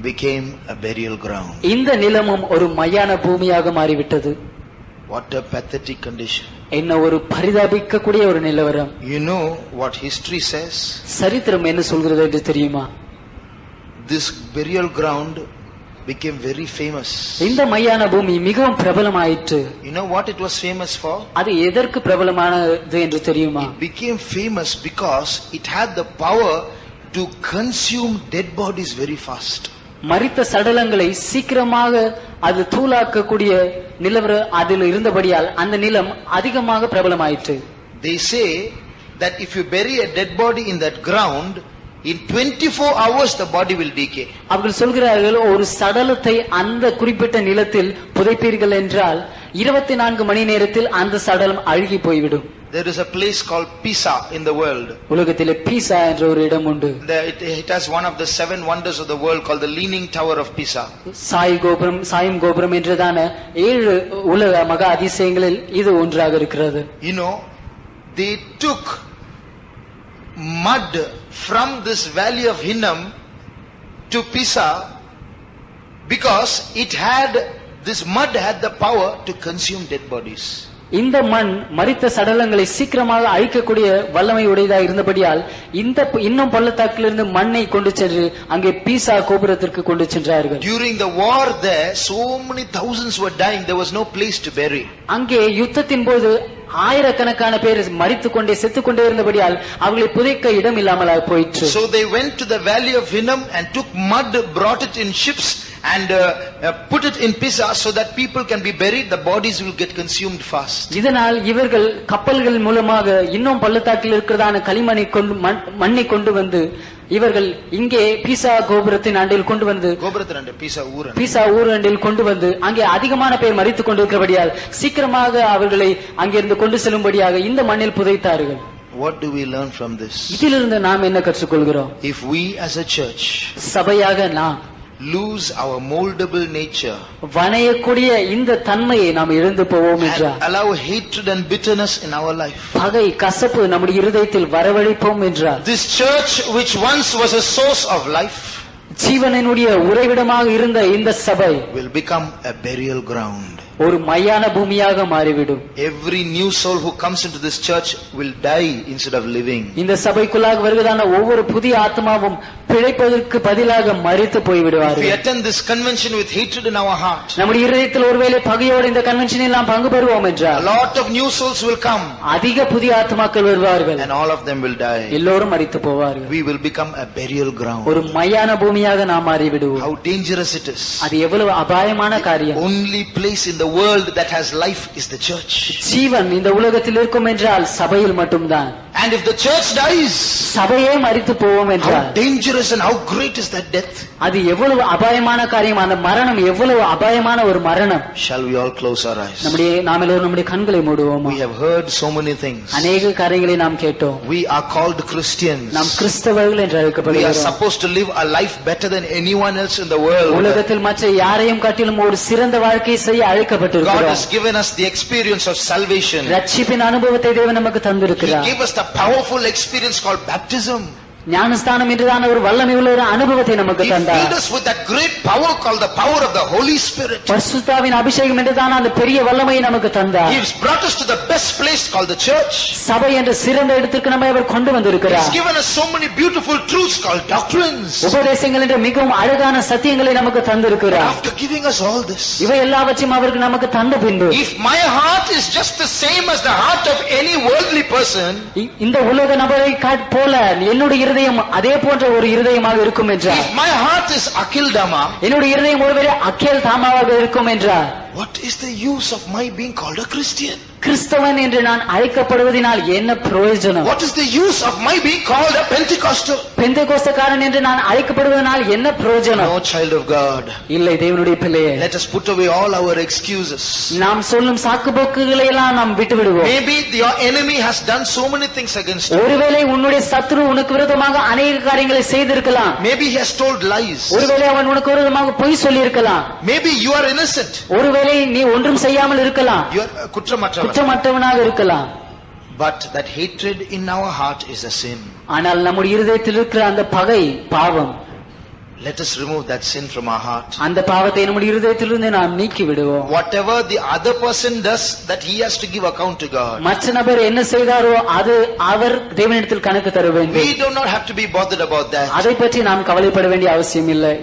became a burial ground. இந்த நிலமும் ஒரு மயான பூமியாக மாறிவிட்டது. What a pathetic condition. என்ன ஒரு பரிதாபிக்கக்கூடிய ஒரு நிலவரம். You know what history says? சரித்திரம் என்ன சொல்கிறது என்று தெரியுமா? This burial ground became very famous. இந்த மையான பூமி மிகவும் பிரபலமாயிற்று. You know what it was famous for? அது எதற்கு பிரபலமானது என்று தெரியுமா? It became famous because it had the power to consume dead bodies very fast. மரித்த சடலங்களை சீக்கிரமாக அது தூளாக்கக்கூடிய நிலவரம் அதில் இருந்தபடியால் அந்த நிலம் அதிகமாக பிரபலமாயிற்று. They say that if you bury a dead body in that ground, in 24 hours the body will decay. அவர்கள் சொல்கிறார்கள், ஒரு சடலத்தை அந்த குறிப்பிட்ட நிலத்தில் புதைப்பீர்கள் என்றால் 24 மணி நேரத்தில் அந்த சடலம் அழுகி போய்விடும். There is a place called Pisa in the world. உலகத்திலே பீசா என்ற ஒரு இடம் உண்டு. It has one of the 7 wonders of the world called the Leaning Tower of Pisa. சாயும் கோபுரம் என்றதான 7 உலக மகா அதிசயங்களில் இது ஒன்றாக இருக்கிறது. You know, they took mud from this valley of Hinnom to Pisa because this mud had the power to consume dead bodies. இந்த மண் மரித்த சடலங்களை சீக்கிரமாக அழிக்கக்கூடிய வல்லமை உடையதாக இருந்தபடியால் இந்த இன்னும் பள்ளத்தாக்கிலிருந்து மண்ணை கொண்டு சென்று அங்கே பீசா கோபுரத்திற்கு கொண்டு சென்றார்கள். During the war there, so many thousands were dying. There was no place to bury. அங்கே யுத்தத்தின் போது ஆயிரக்கணக்கான பேர் மரித்துக்கொண்டே செத்துக்கொண்டே இருந்தபடியால் அவர்களை புதைக்க இடம் இல்லாமல் போயிற்று. So they went to the valley of Hinnom and took mud, brought it in ships and put it in Pisa so that people can be buried, the bodies will get consumed fast. இதனால் இவர்கள் கப்பல்கள் மூலமாக இன்னும் பள்ளத்தாக்கில் இருக்கிறதான களிமண்ணை கொண்டு மண்ணை கொண்டு வந்து இவர்கள் இங்கே பீசா கோபுரத்தின் அண்டில் கொண்டு வந்து பீசா ஊர் அண்டில் கொண்டு வந்து அங்கே அதிகமான பேர் மரித்துக் கொண்டிருக்கிறபடியால் சீக்கிரமாக அவர்களை அங்கிருந்து கொண்டு செல்லும்படியாக இந்த மண்ணில் புதைத்தார்கள். What do we learn from this? இதிலிருந்து நாம் என்ன கற்றுக்கொள்கிறோம்? If we as a church சபையாக நாம் lose our moldable nature, வணையக்கூடிய இந்த தன்மையை நாம் இழந்து போவோம் என்றால், allow hatred and bitterness in our life, பகை கசப்பு நம்முடைய இருதயத்தில் வரவழைப்போம் என்றால், this church which once was a source of life, ஜீவனினுடைய உறைவிடமாக இருந்த இந்த சபை will become a burial ground. ஒரு மையான பூமியாக மாறிவிடும். Every new soul who comes into this church will die instead of living. இந்த சபைக்குள்ளாக வருவதான ஒவ்வொரு புதிய ஆத்மாவும் பிழைப்பதற்கு பதிலாக மரித்து போய்விடுவார்கள். If we attend this convention with hatred in our heart, நம்முடைய இதயத்தில் ஒருவேளை பகையோடு இந்த கன்வென்ஷனில் நாம் பங்கு பெறுவோம் என்றால், a lot of new souls will come, அதிக புதிய ஆத்மாக்கள் வருவார்கள், and all of them will die. எல்லோரும் மரித்து போவார்கள். We will become a burial ground. ஒரு மையான பூமியாக நாம் மாறிவிடுவோம். How dangerous it is. அது எவ்வளவு அபாயமான காரியம். Only place in the world that has life is the church. ஜீவன் இந்த உலகத்தில் இருக்கும் என்றால் சபையில் மட்டும்தான். And if the church dies, சபையே மரித்து போவோம் என்றால், how dangerous and how great is that death. அது எவ்வளவு அபாயமான காரியம். அந்த மரணம் எவ்வளவு அபாயமான ஒரு மரணம். Shall we all close our eyes? நாம் எல்லோரும் நம்முடைய கண்களை மூடுவோம். We have heard so many things. அநேக காரியங்களை நாம் கேட்டோம். We are called Christians. நாம் கிறிஸ்தவர்கள் என்று We are அழைக்கப்படுகிறோம். supposed to live a life better than anyone else in the world. உலகத்தில் மற்ற யாரையும் காட்டிலும் ஒரு சிறந்த வாழ்க்கையை செய்ய God அழைக்கப்பட்டிருக்கிறோம். has given us the experience of salvation. ரட்சிப்பின் அனுபவத்தை தேவன் நமக்கு He தந்திருக்கிறார். gave us the powerful experience called baptism. ஞானஸ்தானம் என்றுதான ஒரு வல்லமை உள்ள ஒரு அனுபவத்தை நமக்கு He தந்தார். filled us with that great power called the power of the Holy Spirit. பரிசுத்தாவின் அபிஷேகம் என்றுதான அந்த பெரிய வல்லமையை நமக்கு தந்தார். He has brought us to the best place called the church. சபை என்ற சிறந்த இடத்திற்கு நம்மை அவர் கொண்டு He வந்திருக்கிறார். has given us so many beautiful truths called doctrines. உபதேசங்கள் என்ற மிகவும் அழகான சத்தியங்களை நமக்கு தந்திருக்கிறார். After giving us all this, இவை எல்லாவற்றையும் அவருக்கு நமக்கு தந்த பின்பு, if my heart is just the same as the heart of any worldly person, இந்த உலக நபரை போல என்னுடைய இருதயம் அதே போன்ற ஒரு இருதயமாக இருக்கும் என்றார், if my heart is Akildama, என்னுடைய இருதயம் ஒருவேளை அக்கேல் தாமாவாக இருக்கும் என்றார், what is the use of my being called a Christian? கிறிஸ்தவன் என்று நான் அழைக்கப்படுவதனால் என்ன பிரயோஜனம்? What is the use of my being called a Pentecostal? பெந்தேகோஸ்தக்காரன் என்று நான் அழைக்கப்படுவதனால் என்ன பிரயோஜனம்? No, child of God. இல்லை, தேவனுடைய பிள்ளையே, Let us put away all our excuses. நாம் சொல்லும் சாக்குப்போக்குகளை எல்லாம் நாம் விட்டு விடுவோம். Maybe your enemy has done so many things against you. ஒருவேளை உன்னுடைய சத்துரு உனக்கு விரோதமாக அநேக காரியங்களை செய்திருக்கலாம். Maybe he has told lies. ஒருவேளை அவன் உனக்கு விரோதமாக பொய் சொல்லி இருக்கலாம். Maybe you are innocent. ஒருவேளை நீ ஒன்றும் செய்யாமல் இருக்கலாம், You are குற்றமற்றவனாக இருக்கலாம். But that hatred in our heart is a sin. ஆனால் நம்முடைய இருதயத்தில் இருக்கிற அந்த பகை பாவம். Let us remove that sin from our heart. அந்த பாவத்தை நம்முடைய இருதயத்திலிருந்து நாம் நீக்கி விடுவோம். Whatever the other person does, that he has to give account to God. மற்ற நபர் என்ன செய்தாரோ அது அவர் தேவனிடத்தில் கணக்கு தர வேண்டும். We do not have to be bothered about that. அதை பற்றி நாம் கவலைப்பட வேண்டிய அவசியம் இல்லை.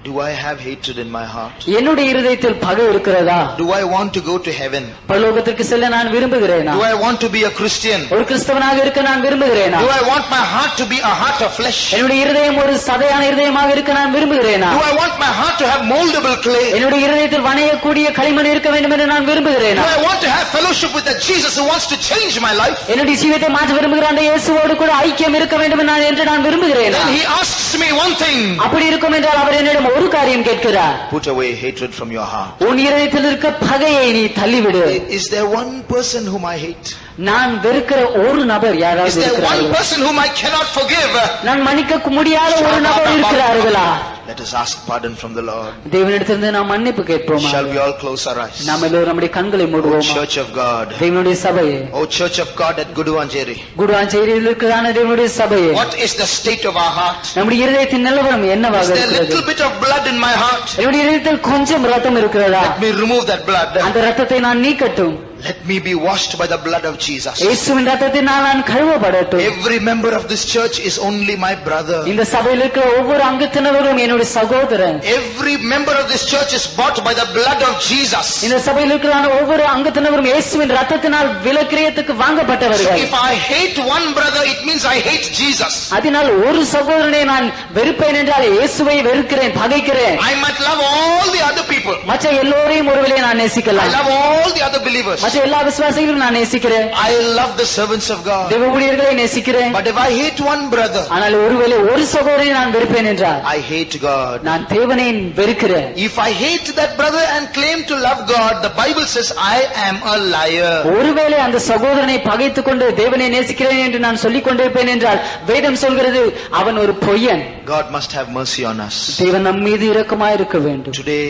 Do I have hatred in my heart? என்னுடைய இருதயத்தில் பகை இருக்கிறதா? Do I want to go to heaven? பரலோகத்திற்கு செல்ல நான் விரும்புகிறேனா? Do I want to be a Christian? ஒரு கிறிஸ்தவனாக இருக்க நான் விரும்புகிறேனா? Do I want my heart to be a heart of flesh? என்னுடைய இருதயம் ஒரு சதையான இருதயமாக இருக்க நான் விரும்புகிறேனா? Do I want my heart to have moldable clay? என்னுடைய இருதயத்தில் வணையக்கூடிய களிமண் இருக்க வேண்டும் என்று நான் விரும்புகிறேனா? Do I want to have fellowship with the Jesus who wants to change my life? என்னுடைய ஜீவிதத்தை மாற்ற விரும்புகிற அந்த இயேசுவோடு கூட ஐக்கியம் இருக்க வேண்டும் என்று நான் விரும்புகிறேனா? Then he asks me one thing. அப்படி இருக்கும் என்றால் அவர் என்னிடம் ஒரு காரியம் கேட்கிறார். Put away hatred from your heart. உன் இருதயத்தில் இருக்க பகையை நீ தள்ளிவிடு. Is there one person whom I hate? நான் வெறுக்கிற ஒரு நபர் Is யாராவது there one இருக்கிறார்களா? person whom I cannot forgive? நான் மன்னிக்க முடியாத ஒரு நபர் இருக்கிறார்களா? Let us ask pardon from the Lord. தேவனிடத்திலிருந்து நாம் மன்னிப்பு கேட்போமா? Shall we all close our eyes? நாம் எல்லோரும் நம்முடைய கண்களை O மூடுவோமா? Church of God. தேவனுடைய சபையே, O Church of God at Guduvanjeri. குடுவாஞ்சேரியில் இருக்கிறதான தேவனுடைய சபையே, What is the state of our heart? நம்முடைய இருதயத்தின் நிலவரம் என்னவாக Is there a இருக்கிறது? little bit of blood in my heart? என்னுடைய இருதயத்தில் கொஞ்சம் ரத்தம் இருக்கிறதா? Let me remove that blood. அந்த ரத்தத்தை நான் நீக்கட்டும். Let me be washed by the blood of Jesus. இயேசுவின் ரத்தத்தினால் நான் கழுவப்படட்டும். Every member of this church is only my brother. இந்த சபையில் இருக்கிற ஒவ்வொரு அங்கத்தினரும் என்னுடைய சகோதரன். Every member of this church is bought by the blood of Jesus. இந்த சபையில் இருக்கிற ஒவ்வொரு அங்கத்தினரும் இயேசுவின் ரத்தத்தினால் விலைக்கிரயத்துக்கு வாங்கப்பட்டவர்கள். If I hate one brother, it means I hate Jesus. அதனால் ஒரு சகோதரனை நான் வெறுப்பேன் என்றால் இயேசுவை வெறுக்கிறேன், பகைக்கிறேன். I might love all the other people. மற்ற எல்லோரையும் ஒருவேளை நான் I நேசிக்கலாம். love all the other believers. மற்ற எல்லா விசுவாசிகளையும் நான் நேசிக்கிறேன். I love the servants of God. தேவ ஊழியர்களை நேசிக்கிறேன். But if I hate one brother, ஆனால் ஒருவேளை ஒரு சகோதரனை நான் வெறுப்பேன் என்றால் I hate God. நான் தேவனை வெறுக்கிறேன். If I hate that brother and claim to love God, the Bible says I am a liar. ஒருவேளை அந்த சகோதரனை பகைத்துக் கொண்டு தேவனை நேசிக்கிறேன் என்று நான் சொல்லிக் கொண்டிருப்பேன் என்றால் வேதம் சொல்கிறது அவன் ஒரு பொய்யன். God must have mercy on us. தேவன் நம் மீது இரக்கமாய் இருக்க வேண்டும். Today,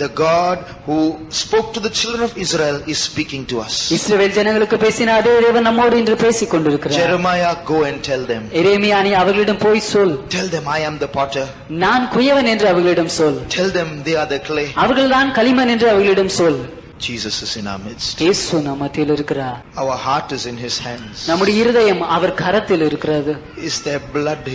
the God who spoke to the children of Israel is speaking to us. இஸ்ரவேல் ஜனங்களுக்கு பேசின அதே தேவன் நம்மோடு இன்று பேசிக் கொண்டிருக்கிறார். Jeremiah, go and tell them. எரேமியா நீ அவர்களிடம் போய் சொல். Tell them I am the potter. நான் குயவன் என்று அவர்களிடம் சொல். Tell them they are the clay. அவர்கள்தான் களிமண் என்று அவர்களிடம் சொல். Jesus is in our midst. இயேசு நம் மத்தியில் இருக்கிறார். Our heart is in His hands. நம்முடைய இருதயம் அவர் கரத்தில் இருக்கிறது. Is there blood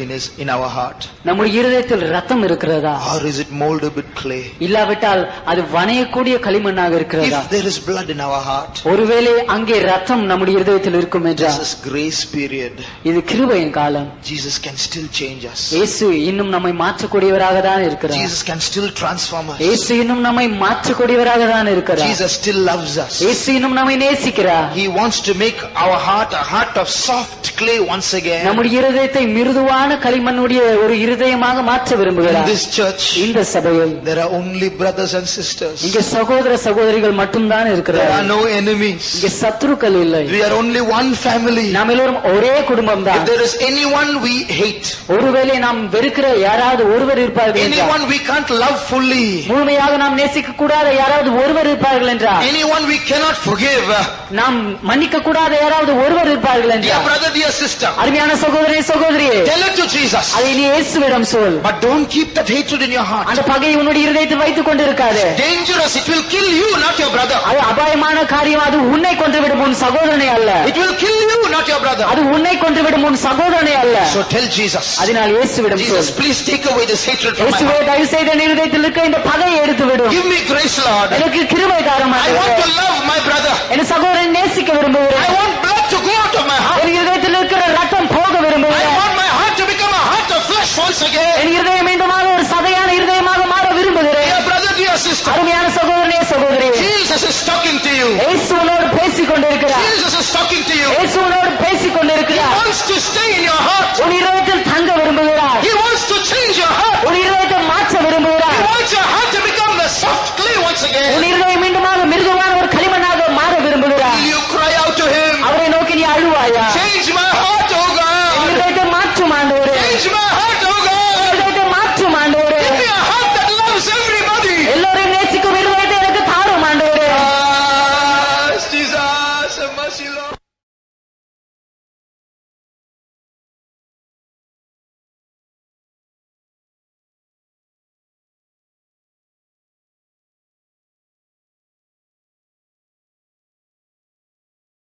in our heart? நம்முடைய இருதயத்தில் ரத்தம் இருக்கிறதா? Or is it molded with clay? இல்லாவிட்டால் அது வணையக்கூடிய களிமண்ணாக இருக்கிறதா? If there is blood in our heart, ஒருவேளை அங்கே ரத்தம் நம்முடைய இருதயத்தில் இருக்கும் என்றால் this is grace period. இது கிருபையின் காலம். Jesus can still change us. இயேசு இன்னும் நம்மை மாற்றக்கூடியவராக தான் இருக்கிறார். Jesus can still transform us. இயேசு இன்னும் நம்மை மாற்றக்கூடியவராக தான் இருக்கிறார். Jesus still loves us. இயேசு இன்னும் நம்மை நேசிக்கிறார். He wants to make our heart a heart of soft clay once again. நம்முடைய இருதயத்தை மிருதுவான களிமண்ணுடைய ஒரு இருதயமாக மாற்ற In விரும்புகிறார். this church, இந்த சபையில் there are only brothers and sisters. இங்கே சகோதர சகோதரிகள் மட்டும்தான் There are இருக்கிறார்கள். no enemies. இங்கே சத்துருக்கள் இல்லை. We are only one family. நாம் எல்லோரும் ஒரே குடும்பம் If தான். there is anyone we hate, ஒருவேளை நாம் வெறுக்கிற யாராவது ஒருவர் இருப்பார்கள் என்றால், anyone we can't love fully, முழுமையாக நாம் நேசிக்க கூடாத யாராவது ஒருவர் இருப்பார்கள் என்றால், anyone we cannot forgive, நாம் மன்னிக்க கூடாத யாராவது ஒருவர் இருப்பார்கள் dear என்றால், brother, dear sister, அருமையான சகோதரி சகோதரியே, tell it to Jesus. அதை நீ இயேசுவிடம் சொல். But don't keep that hatred in your heart. அந்த பகையை உன்னுடைய இருதயத்தில் வைத்துக் கொண்டிருக்காதே. Dangerous. It will kill you, not your brother. அது அபாயமான காரியம். அது உன்னை கொன்றுவிடும் உன் சகோதரனை அல்ல. It will kill you, not your brother. அது உன்னை கொன்றுவிடும் உன் சகோதரனை அல்ல. So tell Jesus. அதனால் இயேசுவிடம் Jesus, சொல். please take away this hatred from my இயேசுவே heart. தயவு செய்து என் இருதயத்தில் இருக்க இந்த பகையை எடுத்து விடும். Give me grace, Lord. எனக்கு கிருபை தாரும் I want ஆண்டவரே. to love my brother. என் சகோதரனை நேசிக்க I விரும்புகிறேன். want blood to go out of my heart. என் இருதயத்தில் இருக்கிற ரத்தம் போக I விரும்புகிறேன். want my heart to become a heart of flesh once again. என் இருதயம் மீண்டுமாக ஒரு சதையான இருதயமாக மாற விரும்புகிறேன். Dear brother, dear sister, அருமையான சகோதரனே சகோதரி, Jesus is talking to you. இயேசு உன்னோடு பேசிக் கொண்டிருக்கிறார். Jesus is talking to you. இயேசு உன்னோடு பேசிக் He கொண்டிருக்கிறார். wants to stay in your heart. உன் இருதயத்தில் தங்க விரும்புகிறார். He wants